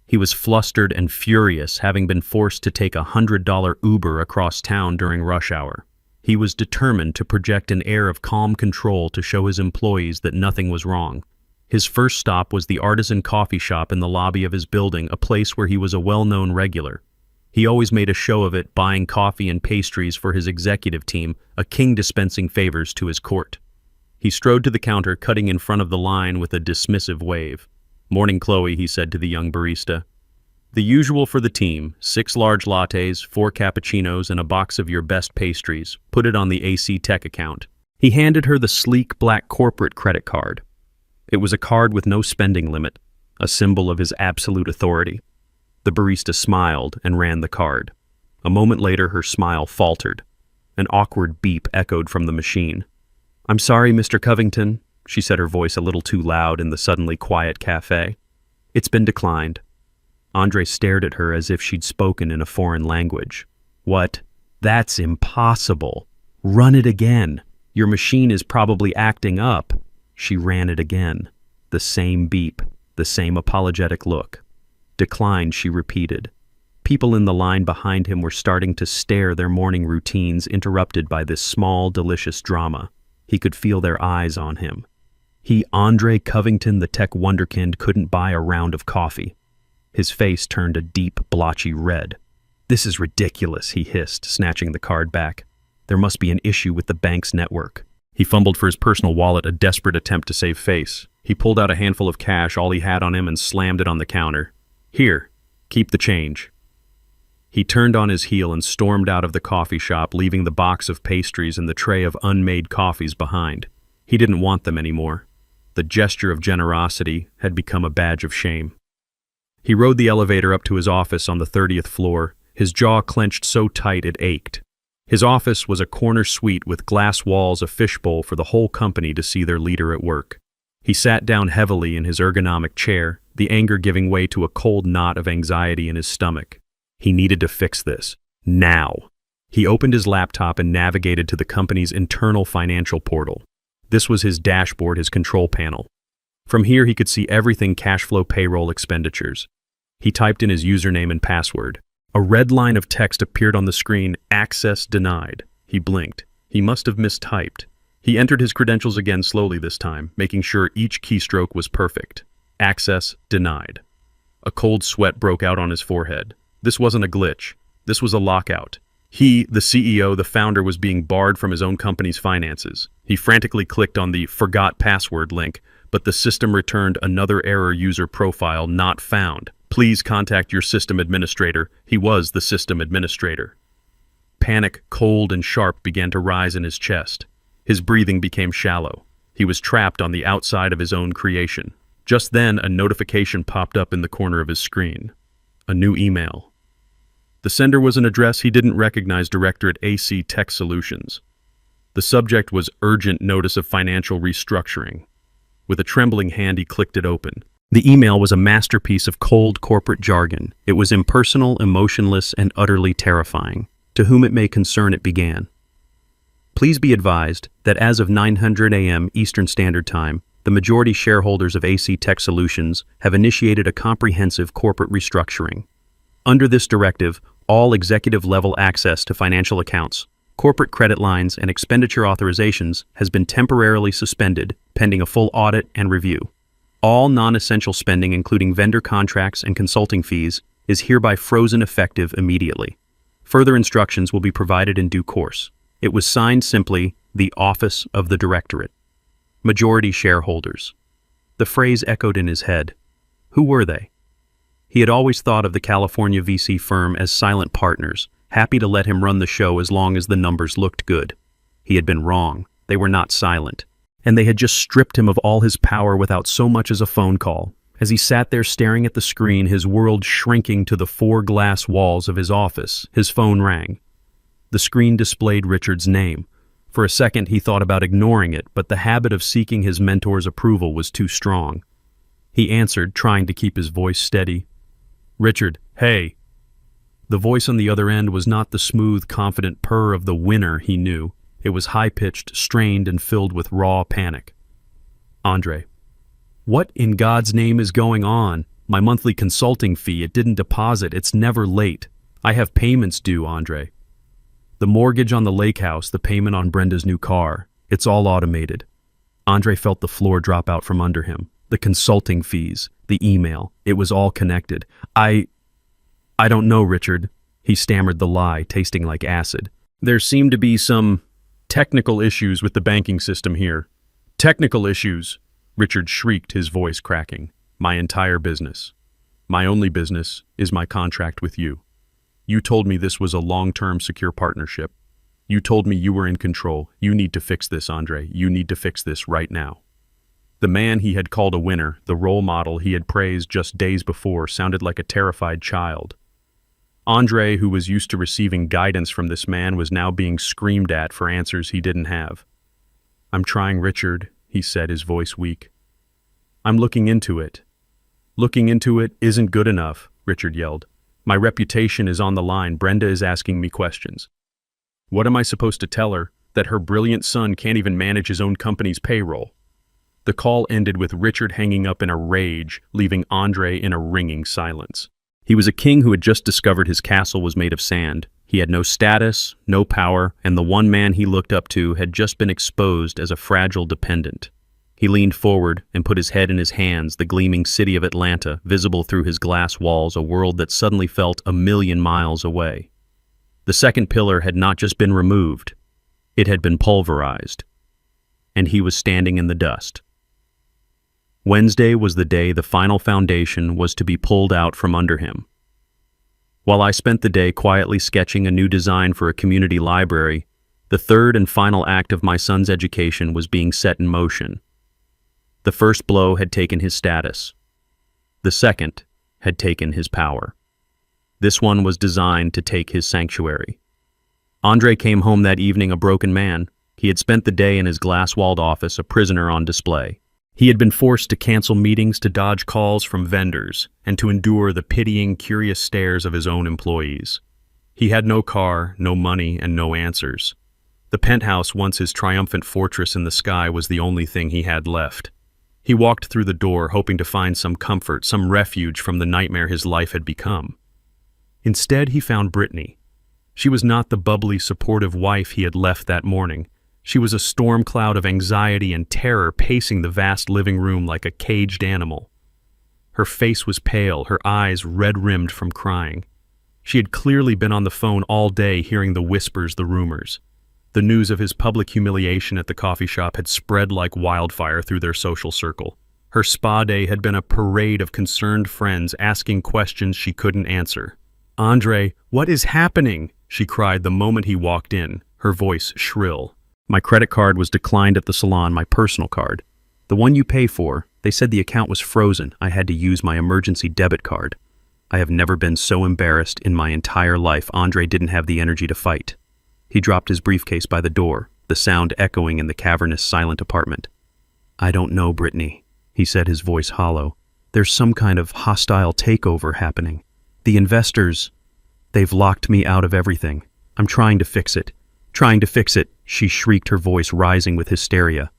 He was flustered and furious, having been forced to take a $100 Uber across town during rush hour. He was determined to project an air of calm control to show his employees that nothing was wrong. His first stop was the artisan coffee shop in the lobby of his building, a place where he was a well-known regular. He always made a show of it, buying coffee and pastries for his executive team, a king dispensing favors to his court. He strode to the counter, cutting in front of the line with a dismissive wave. "Morning, Chloe," he said to the young barista. "The usual for the team, 6 large lattes, 4 cappuccinos, and a box of your best pastries. Put it on the AC Tech account." He handed her the sleek black corporate credit card. It was a card with no spending limit, a symbol of his absolute authority. The barista smiled and ran the card. A moment later, her smile faltered. An awkward beep echoed from the machine. "I'm sorry, Mr. Covington," she said, her voice a little too loud in the suddenly quiet cafe. "It's been declined." Andre stared at her as if she'd spoken in a foreign language. "What? That's impossible. Run it again. Your machine is probably acting up." She ran it again. The same beep, the same apologetic look. "Declined," she repeated. People in the line behind him were starting to stare, their morning routines interrupted by this small, delicious drama. He could feel their eyes on him. He, Andre Covington, the tech wonderkind, couldn't buy a round of coffee. His face turned a deep, blotchy red. "This is ridiculous," he hissed, snatching the card back. "There must be an issue with the bank's network." He fumbled for his personal wallet, a desperate attempt to save face. He pulled out a handful of cash, all he had on him, and slammed it on the counter. "Here, keep the change." He turned on his heel and stormed out of the coffee shop, leaving the box of pastries and the tray of unmade coffees behind. He didn't want them anymore. The gesture of generosity had become a badge of shame. He rode the elevator up to his office on the 30th floor, his jaw clenched so tight it ached. His office was a corner suite with glass walls, a fishbowl for the whole company to see their leader at work. He sat down heavily in his ergonomic chair, the anger giving way to a cold knot of anxiety in his stomach. He needed to fix this. Now. He opened his laptop and navigated to the company's internal financial portal. This was his dashboard, his control panel. From here he could see everything: cash flow, payroll, expenditures. He typed in his username and password. A red line of text appeared on the screen: "Access denied." He blinked. He must have mistyped. He entered his credentials again slowly this time, making sure each keystroke was perfect. Access denied. A cold sweat broke out on his forehead. This wasn't a glitch. This was a lockout. He, the CEO, the founder, was being barred from his own company's finances. He frantically clicked on the "Forgot Password" link, but the system returned another error: user profile not found. Please contact your system administrator. He was the system administrator. Panic, cold and sharp, began to rise in his chest. His breathing became shallow. He was trapped on the outside of his own creation. Just then, a notification popped up in the corner of his screen. A new email. The sender was an address he didn't recognize: Director at AC Tech Solutions. The subject was "Urgent Notice of Financial Restructuring." With a trembling hand, he clicked it open. The email was a masterpiece of cold corporate jargon. It was impersonal, emotionless, and utterly terrifying. To whom it may concern, it began. Please be advised that as of 9:00 a.m. Eastern Standard Time, the majority shareholders of AC Tech Solutions have initiated a comprehensive corporate restructuring. Under this directive, all executive-level access to financial accounts, corporate credit lines, and expenditure authorizations has been temporarily suspended, pending a full audit and review. All non-essential spending, including vendor contracts and consulting fees, is hereby frozen effective immediately. Further instructions will be provided in due course. It was signed simply, "The Office of the Directorate." Majority shareholders. The phrase echoed in his head. Who were they? He had always thought of the California VC firm as silent partners, happy to let him run the show as long as the numbers looked good. He had been wrong. They were not silent. And they had just stripped him of all his power without so much as a phone call. As he sat there staring at the screen, his world shrinking to the 4 glass walls of his office, his phone rang. The screen displayed Richard's name. For a second, he thought about ignoring it, but the habit of seeking his mentor's approval was too strong. He answered, trying to keep his voice steady. "Richard, hey." The voice on the other end was not the smooth, confident purr of the winner he knew. It was high-pitched, strained, and filled with raw panic. "Andre, what in God's name is going on? My monthly consulting fee, it didn't deposit. It's never late. I have payments due, Andre. The mortgage on the lake house, the payment on Brenda's new car. It's all automated." Andre felt the floor drop out from under him. The consulting fees, the email, it was all connected. I don't know, Richard." He stammered the lie, tasting like acid. "There seem to be some technical issues with the banking system here." "Technical issues?" Richard shrieked, his voice cracking. "My entire business. My only business is my contract with you. You told me this was a long-term secure partnership. You told me you were in control. You need to fix this, Andre. You need to fix this right now." The man he had called a winner, the role model he had praised just days before, sounded like a terrified child. Andre, who was used to receiving guidance from this man, was now being screamed at for answers he didn't have. "I'm trying, Richard," he said, his voice weak. "I'm looking into it." "Looking into it isn't good enough," Richard yelled. "My reputation is on the line. Brenda is asking me questions. What am I supposed to tell her? That her brilliant son can't even manage his own company's payroll?" The call ended with Richard hanging up in a rage, leaving Andre in a ringing silence. He was a king who had just discovered his castle was made of sand. He had no status, no power, and the one man he looked up to had just been exposed as a fragile dependent. He leaned forward and put his head in his hands, the gleaming city of Atlanta, visible through his glass walls, a world that suddenly felt 1,000,000 miles away. The second pillar had not just been removed, it had been pulverized, and he was standing in the dust. Wednesday was the day the final foundation was to be pulled out from under him. While I spent the day quietly sketching a new design for a community library, the third and final act of my son's education was being set in motion. The first blow had taken his status. The second had taken his power. This one was designed to take his sanctuary. Andre came home that evening a broken man. He had spent the day in his glass-walled office, a prisoner on display. He had been forced to cancel meetings, to dodge calls from vendors, and to endure the pitying, curious stares of his own employees. He had no car, no money, and no answers. The penthouse, once his triumphant fortress in the sky, was the only thing he had left. He walked through the door, hoping to find some comfort, some refuge from the nightmare his life had become. Instead, he found Brittany. She was not the bubbly, supportive wife he had left that morning. She was a storm cloud of anxiety and terror pacing the vast living room like a caged animal. Her face was pale, her eyes red-rimmed from crying. She had clearly been on the phone all day hearing the whispers, the rumors. The news of his public humiliation at the coffee shop had spread like wildfire through their social circle. Her spa day had been a parade of concerned friends asking questions she couldn't answer. "Andre, what is happening?" she cried the moment he walked in, her voice shrill. "My credit card was declined at the salon, my personal card. The one you pay for. They said the account was frozen. I had to use my emergency debit card. I have never been so embarrassed in my entire life." Andre didn't have the energy to fight. He dropped his briefcase by the door, the sound echoing in the cavernous, silent apartment. "I don't know, Brittany," he said, his voice hollow. "There's some kind of hostile takeover happening. The investors, they've locked me out of everything. I'm trying to fix it. Trying to fix it," she shrieked, her voice rising with hysteria.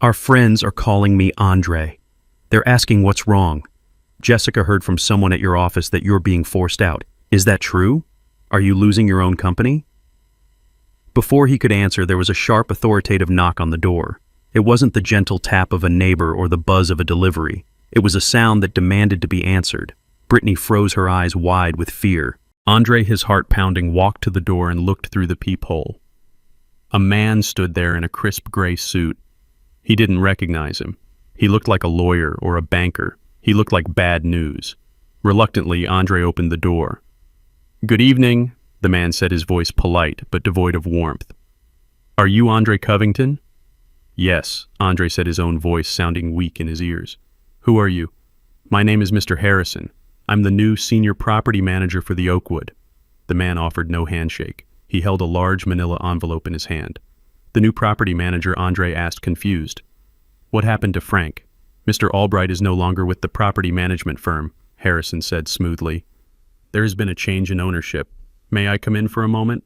"Our friends are calling me Andre. They're asking what's wrong. Jessica heard from someone at your office that you're being forced out. Is that true? Are you losing your own company?" Before he could answer, there was a sharp, authoritative knock on the door. It wasn't the gentle tap of a neighbor or the buzz of a delivery. It was a sound that demanded to be answered. Brittany froze her eyes wide with fear. Andre, his heart pounding, walked to the door and looked through the peephole. A man stood there in a crisp gray suit. He didn't recognize him. He looked like a lawyer or a banker. He looked like bad news. Reluctantly, Andre opened the door. "Good evening," the man said, his voice polite but devoid of warmth. "Are you Andre Covington?" "Yes," Andre said, his own voice sounding weak in his ears. "Who are you?" "My name is Mr. Harrison. I'm the new senior property manager for the Oakwood." The man offered no handshake. He held a large manila envelope in his hand. "The new property manager?" Andre asked, confused. "What happened to Frank?" "Mr. Albright is no longer with the property management firm," Harrison said smoothly. "There has been a change in ownership. May I come in for a moment?"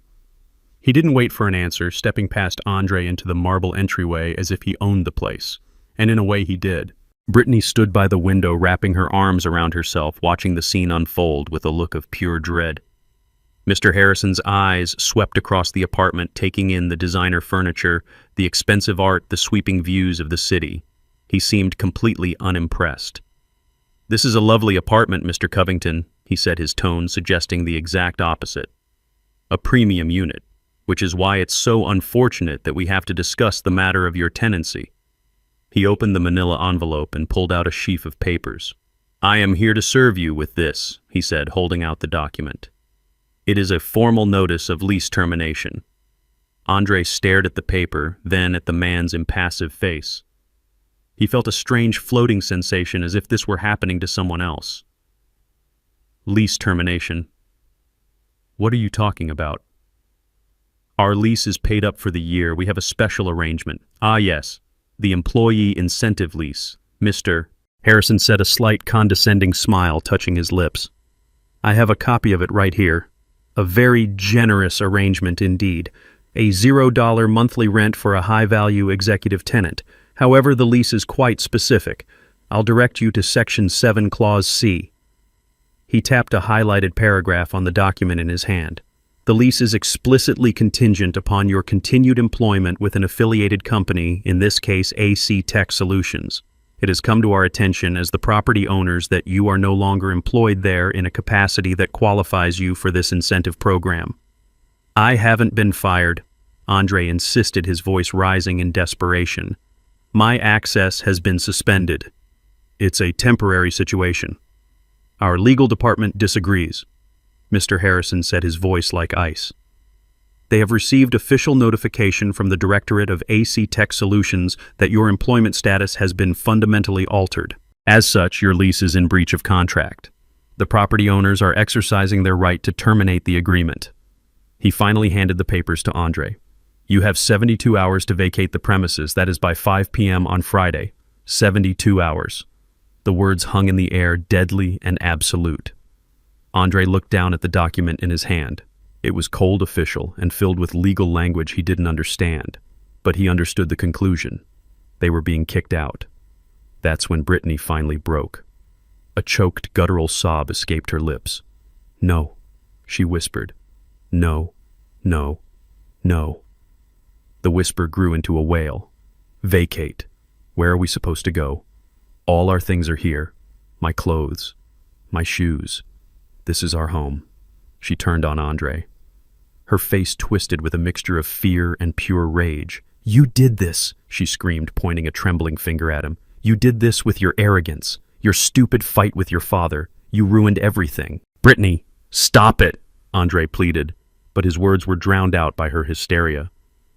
He didn't wait for an answer, stepping past Andre into the marble entryway as if he owned the place. And in a way he did. Brittany stood by the window, wrapping her arms around herself, watching the scene unfold with a look of pure dread. Mr. Harrison's eyes swept across the apartment, taking in the designer furniture, the expensive art, the sweeping views of the city. He seemed completely unimpressed. "This is a lovely apartment, Mr. Covington," he said, his tone suggesting the exact opposite. "A premium unit, which is why it's so unfortunate that we have to discuss the matter of your tenancy." He opened the manila envelope and pulled out a sheaf of papers. "I am here to serve you with this," he said, holding out the document. "It is a formal notice of lease termination." Andre stared at the paper, then at the man's impassive face. He felt a strange floating sensation, as if this were happening to someone else. "Lease termination? What are you talking about?" "Our lease is paid up for the year. We have a special arrangement." "Ah, yes. The employee incentive lease, Mr. Harrison said, a slight condescending smile touching his lips. "I have a copy of it right here. A very generous arrangement indeed. A $0 monthly rent for a high-value executive tenant. However, the lease is quite specific. I'll direct you to Section 7, Clause C." He tapped a highlighted paragraph on the document in his hand. The lease is explicitly contingent upon your continued employment with an affiliated company, in this case AC Tech Solutions. It has come to our attention as the property owners that you are no longer employed there in a capacity that qualifies you for this incentive program. I haven't been fired, Andre insisted, his voice rising in desperation. My access has been suspended. It's a temporary situation. Our legal department disagrees, Mr. Harrison said, his voice like ice. They have received official notification from the Directorate of AC Tech Solutions that your employment status has been fundamentally altered. As such, your lease is in breach of contract. The property owners are exercising their right to terminate the agreement. He finally handed the papers to Andre. You have 72 hours to vacate the premises. That is by 5 p.m. on Friday. 72 hours. The words hung in the air, deadly and absolute. Andre looked down at the document in his hand. It was cold, official, and filled with legal language he didn't understand. But he understood the conclusion. They were being kicked out. That's when Brittany finally broke. A choked, guttural sob escaped her lips. No, she whispered. No, no, no. The whisper grew into a wail. Vacate. Where are we supposed to go? All our things are here. My clothes. My shoes. This is our home. She turned on Andre. Her face twisted with a mixture of fear and pure rage. You did this, she screamed, pointing a trembling finger at him. You did this with your arrogance, your stupid fight with your father. You ruined everything. Brittany, stop it, Andre pleaded, but his words were drowned out by her hysteria.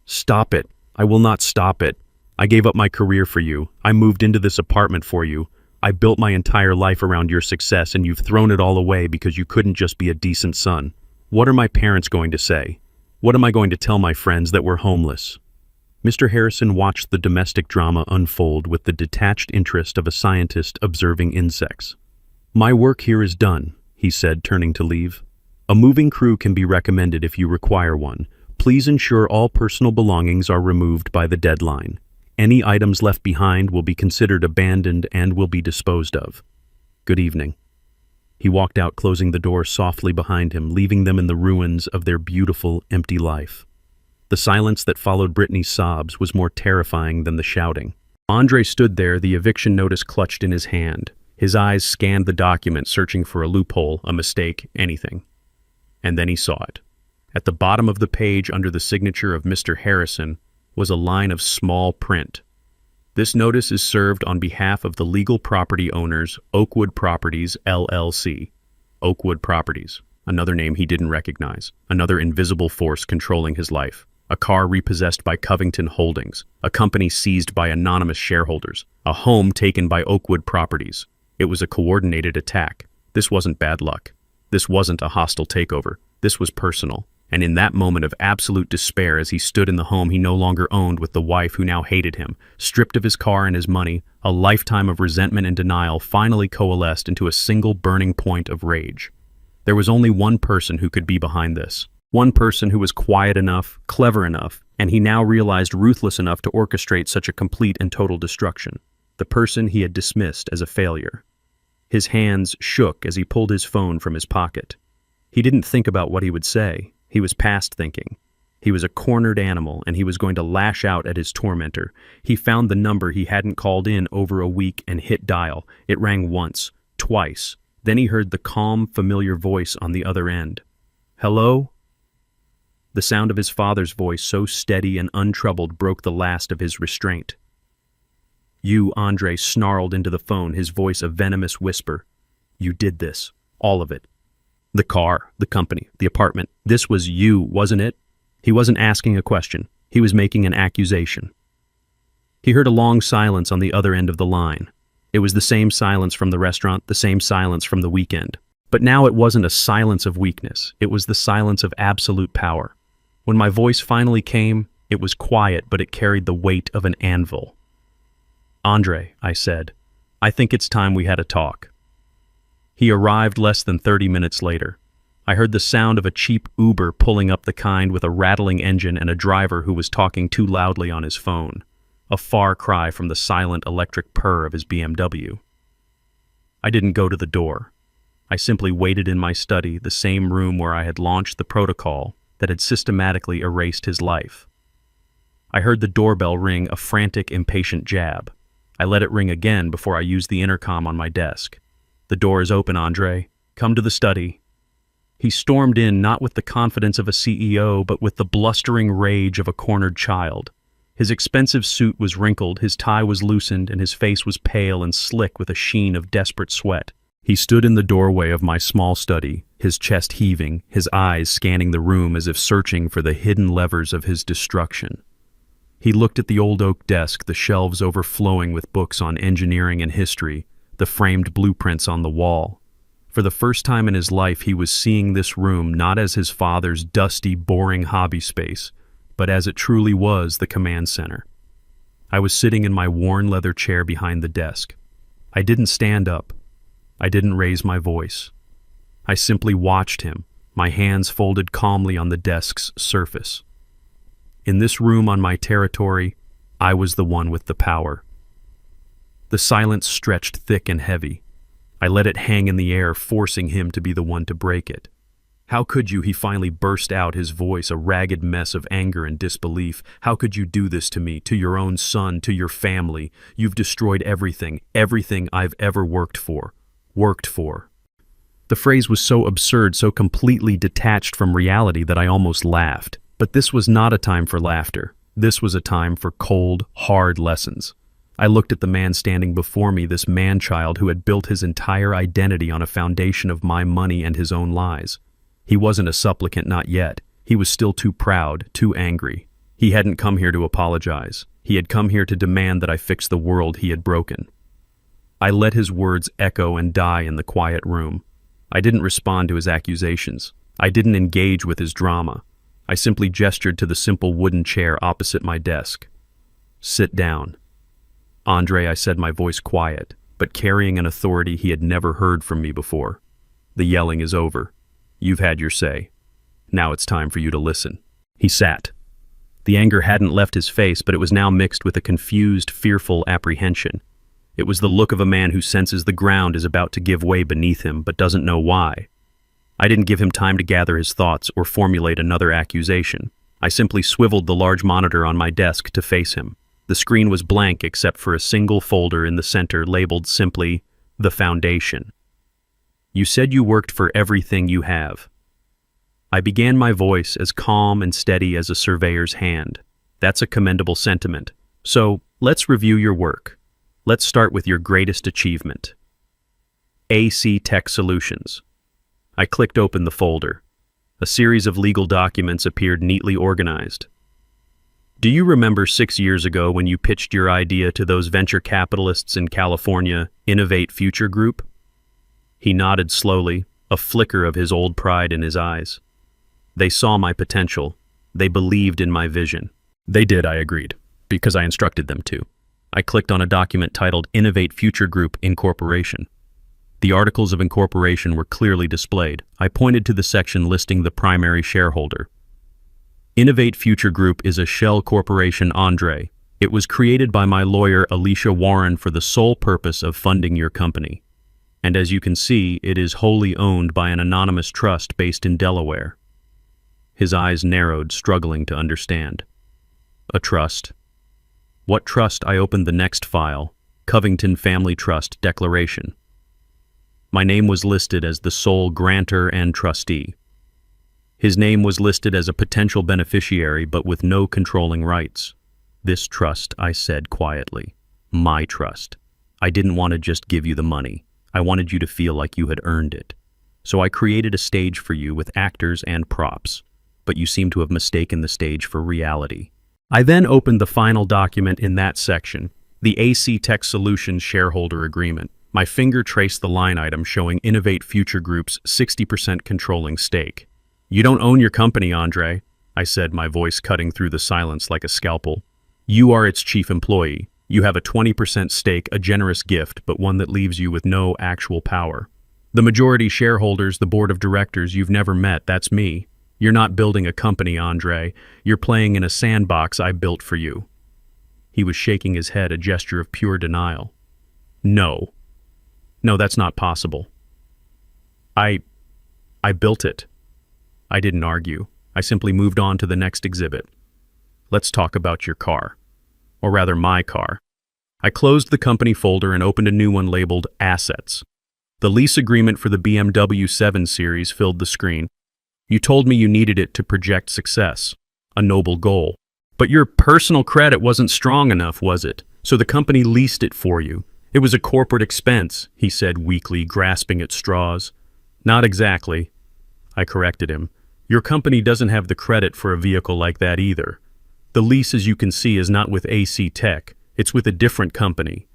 Stop it. I will not stop it. I gave up my career for you. I moved into this apartment for you. I built my entire life around your success, and you've thrown it all away because you couldn't just be a decent son. What are my parents going to say? What am I going to tell my friends, that we're homeless? Mr. Harrison watched the domestic drama unfold with the detached interest of a scientist observing insects. My work here is done, he said, turning to leave. A moving crew can be recommended if you require one. Please ensure all personal belongings are removed by the deadline. Any items left behind will be considered abandoned and will be disposed of. Good evening. He walked out, closing the door softly behind him, leaving them in the ruins of their beautiful, empty life. The silence that followed Brittany's sobs was more terrifying than the shouting. Andre stood there, the eviction notice clutched in his hand. His eyes scanned the document, searching for a loophole, a mistake, anything. And then he saw it. At the bottom of the page, under the signature of Mr. Harrison, was a line of small print. This notice is served on behalf of the legal property owners, Oakwood Properties, LLC. Oakwood Properties, another name he didn't recognize, another invisible force controlling his life. A car repossessed by Covington Holdings, a company seized by anonymous shareholders, a home taken by Oakwood Properties. It was a coordinated attack. This wasn't bad luck. This wasn't a hostile takeover. This was personal. And in that moment of absolute despair, as he stood in the home he no longer owned with the wife who now hated him, stripped of his car and his money, a lifetime of resentment and denial finally coalesced into a single burning point of rage. There was only one person who could be behind this. One person who was quiet enough, clever enough, and he now realized ruthless enough to orchestrate such a complete and total destruction. The person he had dismissed as a failure. His hands shook as he pulled his phone from his pocket. He didn't think about what he would say. He was past thinking. He was a cornered animal, and he was going to lash out at his tormentor. He found the number he hadn't called in over a week and hit dial. It rang once, twice. Then he heard the calm, familiar voice on the other end. Hello? The sound of his father's voice, so steady and untroubled, broke the last of his restraint. You, Andre snarled into the phone, his voice a venomous whisper. You did this. All of it. The car, the company, the apartment. This was you, wasn't it? He wasn't asking a question. He was making an accusation. He heard a long silence on the other end of the line. It was the same silence from the restaurant, the same silence from the weekend. But now it wasn't a silence of weakness. It was the silence of absolute power. When my voice finally came, it was quiet, but it carried the weight of an anvil. Andre, I said, I think it's time we had a talk. He arrived less than 30 minutes later. I heard the sound of a cheap Uber pulling up, the kind with a rattling engine and a driver who was talking too loudly on his phone, a far cry from the silent electric purr of his BMW. I didn't go to the door. I simply waited in my study, the same room where I had launched the protocol that had systematically erased his life. I heard the doorbell ring, a frantic, impatient jab. I let it ring again before I used the intercom on my desk. "The door is open, Andre. Come to the study." He stormed in, not with the confidence of a CEO, but with the blustering rage of a cornered child. His expensive suit was wrinkled, his tie was loosened, and his face was pale and slick with a sheen of desperate sweat. He stood in the doorway of my small study, his chest heaving, his eyes scanning the room as if searching for the hidden levers of his destruction. He looked at the old oak desk, the shelves overflowing with books on engineering and history, the framed blueprints on the wall. For the first time in his life, he was seeing this room not as his father's dusty, boring hobby space, but as it truly was, the command center. I was sitting in my worn leather chair behind the desk. I didn't stand up. I didn't raise my voice. I simply watched him, my hands folded calmly on the desk's surface. In this room on my territory, I was the one with the power. The silence stretched thick and heavy. I let it hang in the air, forcing him to be the one to break it. "How could you?" he finally burst out, his voice a ragged mess of anger and disbelief. "How could you do this to me, to your own son, to your family? You've destroyed everything, everything I've ever worked for. The phrase was so absurd, so completely detached from reality that I almost laughed. But this was not a time for laughter. This was a time for cold, hard lessons. I looked at the man standing before me, this man-child who had built his entire identity on a foundation of my money and his own lies. He wasn't a supplicant, not yet. He was still too proud, too angry. He hadn't come here to apologize. He had come here to demand that I fix the world he had broken. I let his words echo and die in the quiet room. I didn't respond to his accusations. I didn't engage with his drama. I simply gestured to the simple wooden chair opposite my desk. "Sit down." "Andre," I said, my voice quiet, but carrying an authority he had never heard from me before. "The yelling is over. You've had your say. Now it's time for you to listen." He sat. The anger hadn't left his face, but it was now mixed with a confused, fearful apprehension. It was the look of a man who senses the ground is about to give way beneath him, but doesn't know why. I didn't give him time to gather his thoughts or formulate another accusation. I simply swiveled the large monitor on my desk to face him. The screen was blank except for a single folder in the center labeled simply, "The Foundation." "You said you worked for everything you have." I began, my voice as calm and steady as a surveyor's hand. "That's a commendable sentiment. So, let's review your work. Let's start with your greatest achievement. AC Tech Solutions." I clicked open the folder. A series of legal documents appeared neatly organized. "Do you remember 6 years ago when you pitched your idea to those venture capitalists in California, Innovate Future Group?" He nodded slowly, a flicker of his old pride in his eyes. "They saw my potential. They believed in my vision." "They did," I agreed, "because I instructed them to." I clicked on a document titled Innovate Future Group Incorporation. The articles of incorporation were clearly displayed. I pointed to the section listing the primary shareholder. "Innovate Future Group is a shell corporation, Andre. It was created by my lawyer, Alicia Warren, for the sole purpose of funding your company. And as you can see, it is wholly owned by an anonymous trust based in Delaware." His eyes narrowed, struggling to understand. "A trust? What trust?" I opened the next file, Covington Family Trust Declaration. My name was listed as the sole grantor and trustee. His name was listed as a potential beneficiary, but with no controlling rights. "This trust," I said quietly. "My trust. I didn't want to just give you the money. I wanted you to feel like you had earned it. So I created a stage for you with actors and props, but you seem to have mistaken the stage for reality." I then opened the final document in that section, the AC Tech Solutions Shareholder Agreement. My finger traced the line item showing Innovate Future Group's 60% controlling stake. "You don't own your company, Andre," I said, my voice cutting through the silence like a scalpel. "You are its chief employee. You have a 20% stake, a generous gift, but one that leaves you with no actual power. The majority shareholders, the board of directors, you've never met. That's me. You're not building a company, Andre. You're playing in a sandbox I built for you." He was shaking his head, a gesture of pure denial. No, that's not possible." I built it. I didn't argue. I simply moved on to the next exhibit. Let's talk about your car. Or rather, my car. I closed the company folder and opened a new one labeled Assets. The lease agreement for the BMW 7 Series filled the screen. You told me you needed it to project success, a noble goal. But your personal credit wasn't strong enough, was it? So the company leased it for you. It was a corporate expense, he said weakly, grasping at straws. Not exactly, I corrected him. Your company doesn't have the credit for a vehicle like that either. The lease, as you can see, is not with AC Tech. It's with a different company.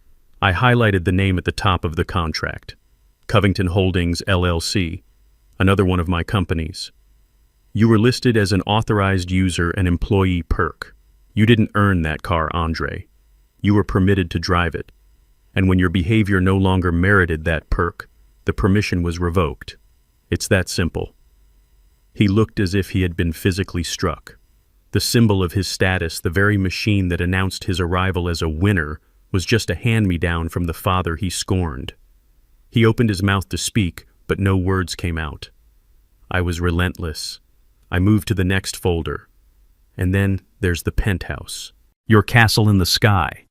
I highlighted the name at the top of the contract. Covington Holdings, LLC, another one of my companies. You were listed as an authorized user and employee perk. You didn't earn that car, Andre. You were permitted to drive it. And when your behavior no longer merited that perk, the permission was revoked. It's that simple. He looked as if he had been physically struck. The symbol of his status, the very machine that announced his arrival as a winner, was just a hand-me-down from the father he scorned. He opened his mouth to speak, but no words came out. I was relentless. I moved to the next folder. And then there's the penthouse. Your castle in the sky.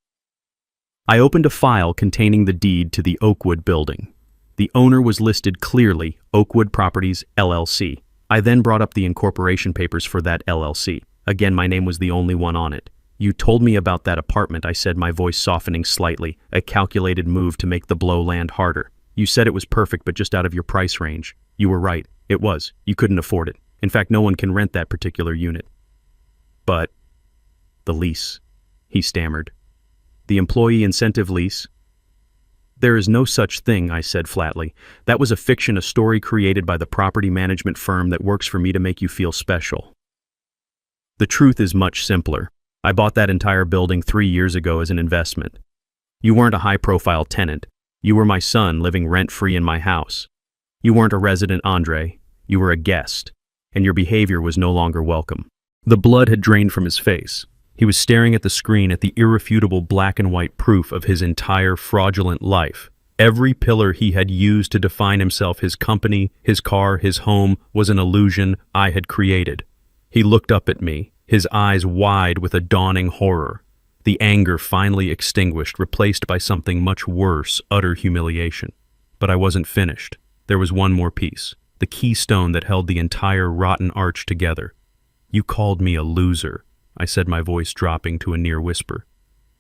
I opened a file containing the deed to the Oakwood building. The owner was listed clearly, Oakwood Properties, LLC. I then brought up the incorporation papers for that LLC. Again, my name was the only one on it. You told me about that apartment, I said, my voice softening slightly, a calculated move to make the blow land harder. You said it was perfect, but just out of your price range. You were right. It was. You couldn't afford it. In fact, no one can rent that particular unit. But the lease, he stammered. The employee incentive lease? There is no such thing, I said flatly. That was a fiction, a story created by the property management firm that works for me to make you feel special. The truth is much simpler. I bought that entire building 3 years ago as an investment. You weren't a high-profile tenant. You were my son living rent-free in my house. You weren't a resident, Andre. You were a guest, and your behavior was no longer welcome. The blood had drained from his face. He was staring at the screen at the irrefutable black and white proof of his entire fraudulent life. Every pillar he had used to define himself, his company, his car, his home, was an illusion I had created. He looked up at me, his eyes wide with a dawning horror. The anger finally extinguished, replaced by something much worse, utter humiliation. But I wasn't finished. There was one more piece, the keystone that held the entire rotten arch together. You called me a loser, I said, my voice dropping to a near whisper.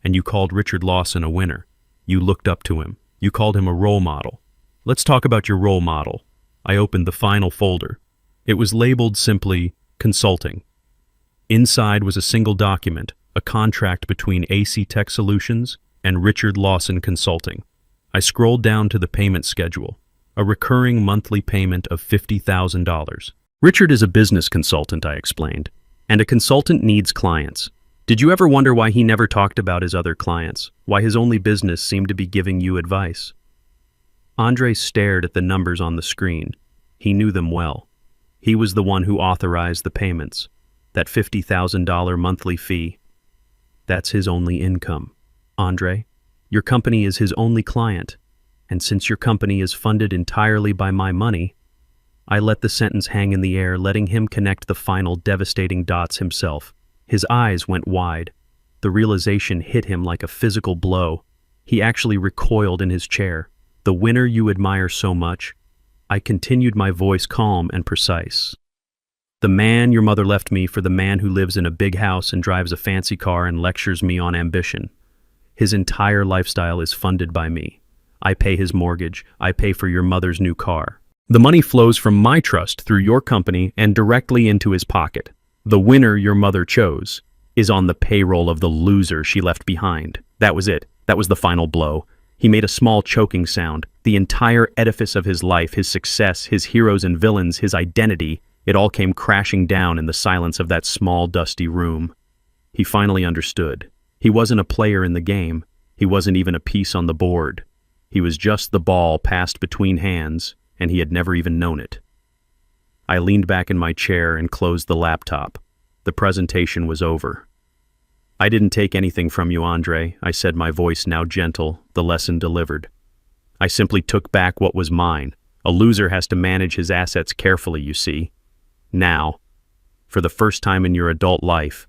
And you called Richard Lawson a winner. You looked up to him. You called him a role model. Let's talk about your role model. I opened the final folder. It was labeled simply, Consulting. Inside was a single document, a contract between AC Tech Solutions and Richard Lawson Consulting. I scrolled down to the payment schedule, a recurring monthly payment of $50,000. Richard is a business consultant, I explained. And a consultant needs clients. Did you ever wonder why he never talked about his other clients? Why his only business seemed to be giving you advice? Andre stared at the numbers on the screen. He knew them well. He was the one who authorized the payments. That $50,000 monthly fee. That's his only income. Andre, your company is his only client. And since your company is funded entirely by my money, I let the sentence hang in the air, letting him connect the final devastating dots himself. His eyes went wide. The realization hit him like a physical blow. He actually recoiled in his chair. The winner you admire so much? I continued, my voice calm and precise. The man your mother left me for the man who lives in a big house and drives a fancy car and lectures me on ambition. His entire lifestyle is funded by me. I pay his mortgage. I pay for your mother's new car. The money flows from my trust through your company and directly into his pocket. The winner your mother chose is on the payroll of the loser she left behind. That was it. That was the final blow. He made a small choking sound. The entire edifice of his life, his success, his heroes and villains, his identity, it all came crashing down in the silence of that small, dusty room. He finally understood. He wasn't a player in the game. He wasn't even a piece on the board. He was just the ball passed between hands, and he had never even known it. I leaned back in my chair and closed the laptop. The presentation was over. I didn't take anything from you, Andre, I said, my voice now gentle, the lesson delivered. I simply took back what was mine, A loser has to manage his assets carefully, you see. Now, for the first time in your adult life,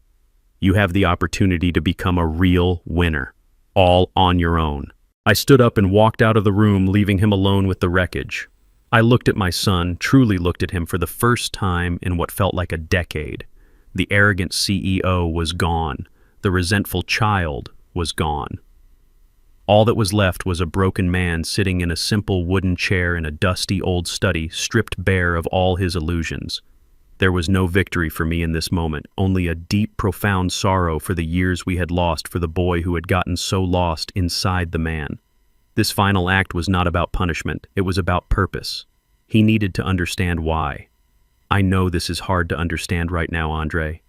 you have the opportunity to become a real winner, all on your own. I stood up and walked out of the room, leaving him alone with the wreckage. I looked at my son, truly looked at him for the first time in what felt like a decade. The arrogant CEO was gone. The resentful child was gone. All that was left was a broken man sitting in a simple wooden chair in a dusty old study, stripped bare of all his illusions. There was no victory for me in this moment, only a deep, profound sorrow for the years we had lost for the boy who had gotten so lost inside the man. This final act was not about punishment, it was about purpose. He needed to understand why. I know this is hard to understand right now, Andre.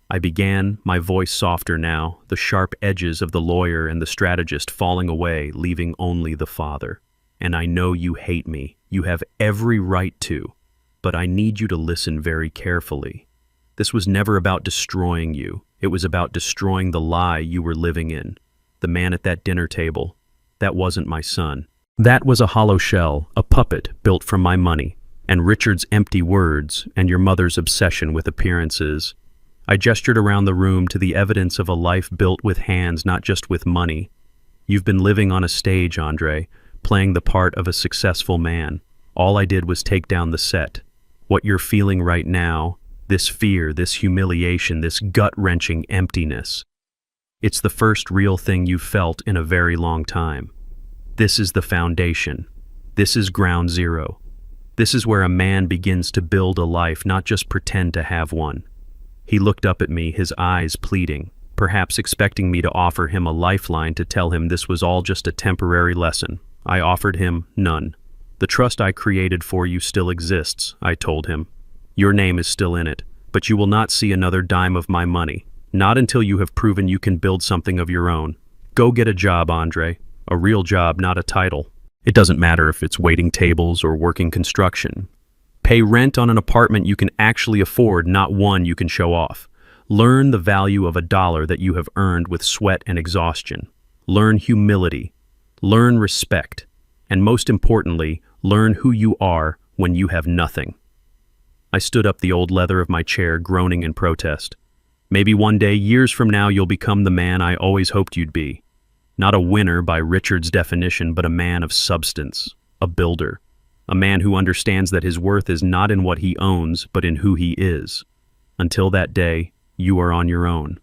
I began, my voice softer now, the sharp edges of the lawyer and the strategist falling away, leaving only the father. And I know you hate me. You have every right to. But I need you to listen very carefully. This was never about destroying you. It was about destroying the lie you were living in. The man at that dinner table, that wasn't my son. That was a hollow shell, a puppet built from my money, and Richard's empty words, and your mother's obsession with appearances. I gestured around the room to the evidence of a life built with hands, not just with money. You've been living on a stage, Andre, playing the part of a successful man. All I did was take down the set. What you're feeling right now, this fear, this humiliation, this gut-wrenching emptiness, it's the first real thing you've felt in a very long time. This is the foundation. This is ground zero. This is where a man begins to build a life, not just pretend to have one. He looked up at me, his eyes pleading, perhaps expecting me to offer him a lifeline to tell him this was all just a temporary lesson. I offered him none. The trust I created for you still exists, I told him. Your name is still in it, but you will not see another dime of my money, not until you have proven you can build something of your own. Go get a job, Andre. A real job, not a title. It doesn't matter if it's waiting tables or working construction. Pay rent on an apartment you can actually afford, not one you can show off. Learn the value of $1 that you have earned with sweat and exhaustion. Learn humility. Learn respect. And most importantly, learn who you are when you have nothing. I stood up the old leather of my chair, groaning in protest. Maybe one day, years from now, you'll become the man I always hoped you'd be. Not a winner by Richard's definition, but a man of substance, a builder. A man who understands that his worth is not in what he owns, but in who he is. Until that day, you are on your own.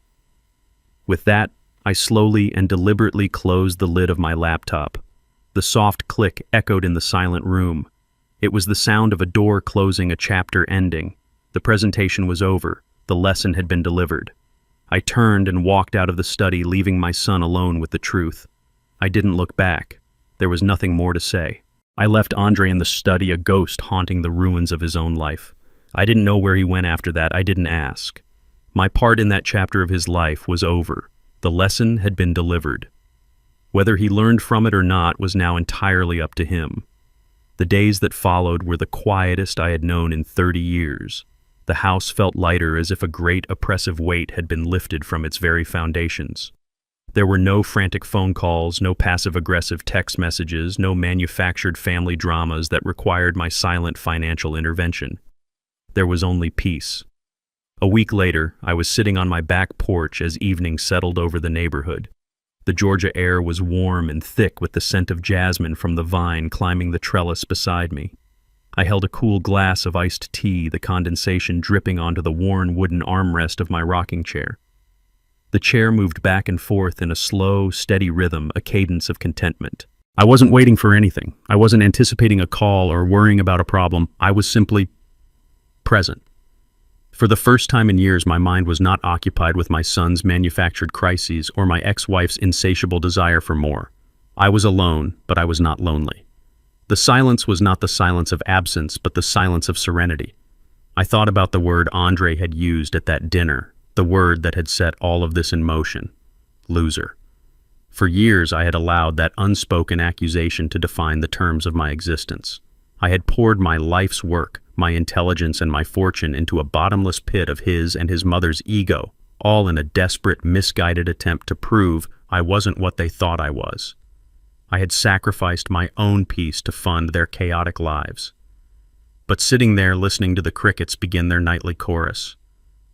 With that, I slowly and deliberately closed the lid of my laptop. The soft click echoed in the silent room. It was the sound of a door closing, a chapter ending. The presentation was over. The lesson had been delivered. I turned and walked out of the study, leaving my son alone with the truth. I didn't look back. There was nothing more to say. I left Andre in the study, a ghost haunting the ruins of his own life. I didn't know where he went after that. I didn't ask. My part in that chapter of his life was over. The lesson had been delivered. Whether he learned from it or not was now entirely up to him. The days that followed were the quietest I had known in 30 years. The house felt lighter, as if a great oppressive weight had been lifted from its very foundations. There were no frantic phone calls, no passive-aggressive text messages, no manufactured family dramas that required my silent financial intervention. There was only peace. A week later, I was sitting on my back porch as evening settled over the neighborhood. The Georgia air was warm and thick with the scent of jasmine from the vine climbing the trellis beside me. I held a cool glass of iced tea, the condensation dripping onto the worn wooden armrest of my rocking chair. The chair moved back and forth in a slow, steady rhythm, a cadence of contentment. I wasn't waiting for anything. I wasn't anticipating a call or worrying about a problem. I was simply present. For the first time in years, my mind was not occupied with my son's manufactured crises or my ex-wife's insatiable desire for more. I was alone, but I was not lonely. The silence was not the silence of absence, but the silence of serenity. I thought about the word Andre had used at that dinner, the word that had set all of this in motion: loser. For years, I had allowed that unspoken accusation to define the terms of my existence. I had poured my life's work, my intelligence, and my fortune into a bottomless pit of his and his mother's ego, all in a desperate, misguided attempt to prove I wasn't what they thought I was. I had sacrificed my own peace to fund their chaotic lives. But sitting there listening to the crickets begin their nightly chorus,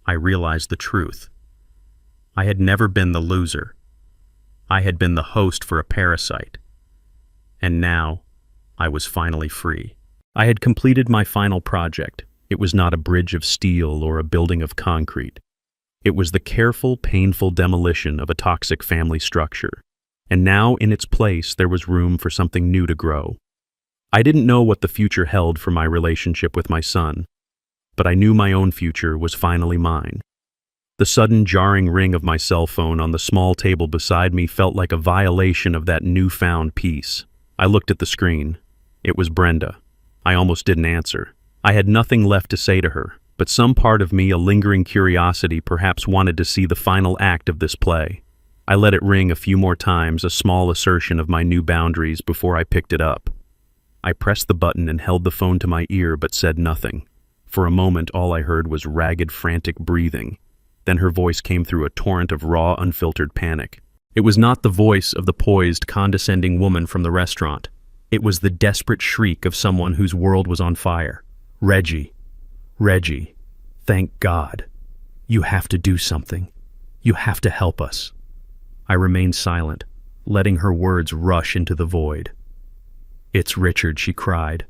I realized the truth. I had never been the loser. I had been the host for a parasite. And now, I was finally free. I had completed my final project. It was not a bridge of steel or a building of concrete. It was the careful, painful demolition of a toxic family structure. And now, in its place, there was room for something new to grow. I didn't know what the future held for my relationship with my son, but I knew my own future was finally mine. The sudden jarring ring of my cell phone on the small table beside me felt like a violation of that newfound peace. I looked at the screen. It was Brenda. I almost didn't answer. I had nothing left to say to her, but some part of me, a lingering curiosity, perhaps wanted to see the final act of this play. I let it ring a few more times, a small assertion of my new boundaries, before I picked it up. I pressed the button and held the phone to my ear but said nothing. For a moment, all I heard was ragged, frantic breathing. Then her voice came through a torrent of raw, unfiltered panic. It was not the voice of the poised, condescending woman from the restaurant. It was the desperate shriek of someone whose world was on fire. Reggie. Reggie. Thank God. You have to do something. You have to help us. I remained silent, letting her words rush into the void. It's Richard, she cried,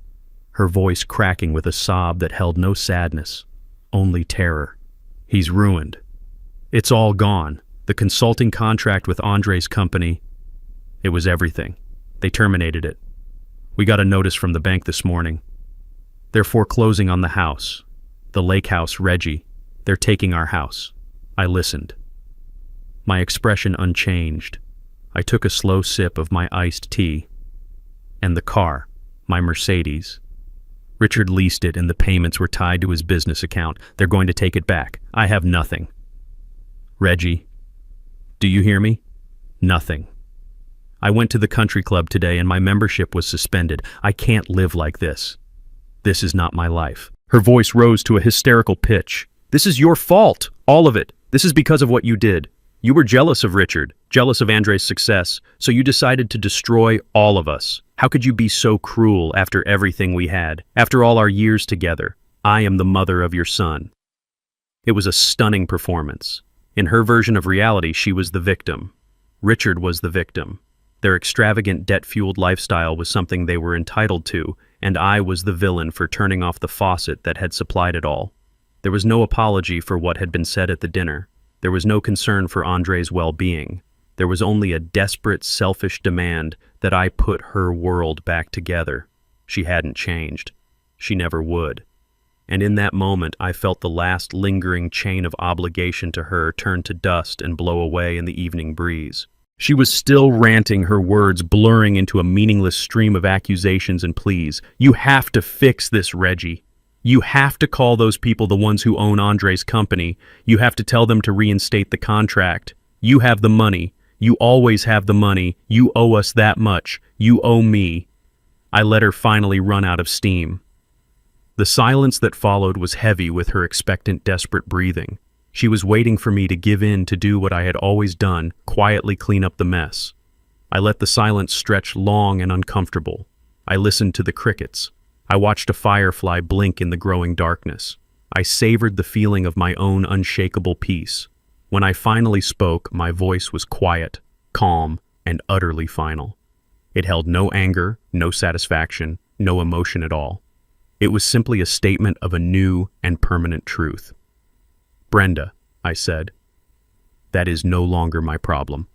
her voice cracking with a sob that held no sadness, only terror. He's ruined. It's all gone. The consulting contract with Andre's company. It was everything. They terminated it. We got a notice from the bank this morning. They're foreclosing on the house. The lake house, Reggie. They're taking our house. I listened. My expression unchanged. I took a slow sip of my iced tea. And the car, my Mercedes. Richard leased it and the payments were tied to his business account. They're going to take it back. I have nothing. Reggie, do you hear me? Nothing. I went to the country club today and my membership was suspended. I can't live like this. This is not my life. Her voice rose to a hysterical pitch. This is your fault, all of it. This is because of what you did. You were jealous of Richard, jealous of Andre's success, so you decided to destroy all of us. How could you be so cruel after everything we had, after all our years together? I am the mother of your son. It was a stunning performance. In her version of reality, she was the victim. Richard was the victim. Their extravagant, debt-fueled lifestyle was something they were entitled to, and I was the villain for turning off the faucet that had supplied it all. There was no apology for what had been said at the dinner. There was no concern for Andre's well-being. There was only a desperate, selfish demand that I put her world back together. She hadn't changed. She never would. And in that moment, I felt the last lingering chain of obligation to her turn to dust and blow away in the evening breeze. She was still ranting, her words blurring into a meaningless stream of accusations and pleas. You have to fix this, Reggie. You have to call those people the ones who own Andre's company. You have to tell them to reinstate the contract. You have the money. You always have the money. You owe us that much. You owe me. I let her finally run out of steam. The silence that followed was heavy with her expectant, desperate breathing. She was waiting for me to give in, to do what I had always done, quietly clean up the mess. I let the silence stretch long and uncomfortable. I listened to the crickets. I watched a firefly blink in the growing darkness. I savored the feeling of my own unshakable peace. When I finally spoke, my voice was quiet, calm, and utterly final. It held no anger, no satisfaction, no emotion at all. It was simply a statement of a new and permanent truth. Brenda, I said, that is no longer my problem.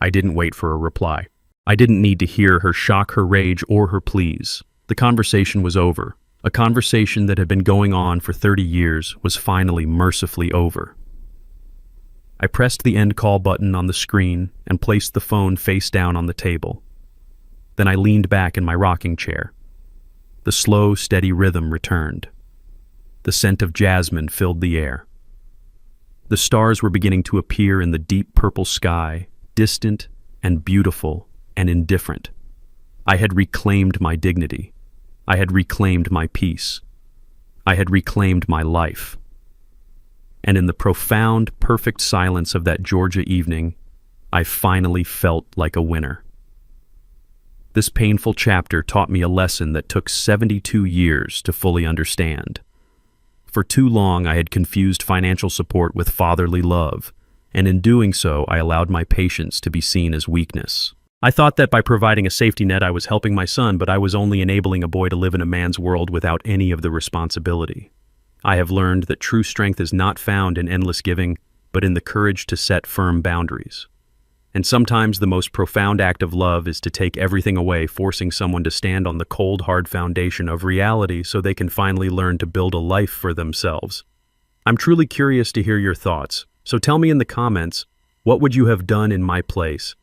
I didn't wait for a reply. I didn't need to hear her shock, her rage, or her pleas. The conversation was over. A conversation that had been going on for 30 years was finally mercifully over. I pressed the end call button on the screen and placed the phone face down on the table. Then I leaned back in my rocking chair. The slow, steady rhythm returned. The scent of jasmine filled the air. The stars were beginning to appear in the deep purple sky, distant and beautiful and indifferent. I had reclaimed my dignity. I had reclaimed my peace. I had reclaimed my life. And in the profound, perfect silence of that Georgia evening, I finally felt like a winner. This painful chapter taught me a lesson that took 72 years to fully understand. For too long, I had confused financial support with fatherly love, and in doing so, I allowed my patience to be seen as weakness. I thought that by providing a safety net, I was helping my son, but I was only enabling a boy to live in a man's world without any of the responsibility. I have learned that true strength is not found in endless giving, but in the courage to set firm boundaries. And sometimes the most profound act of love is to take everything away, forcing someone to stand on the cold, hard foundation of reality so they can finally learn to build a life for themselves. I'm truly curious to hear your thoughts, so tell me in the comments, what would you have done in my place?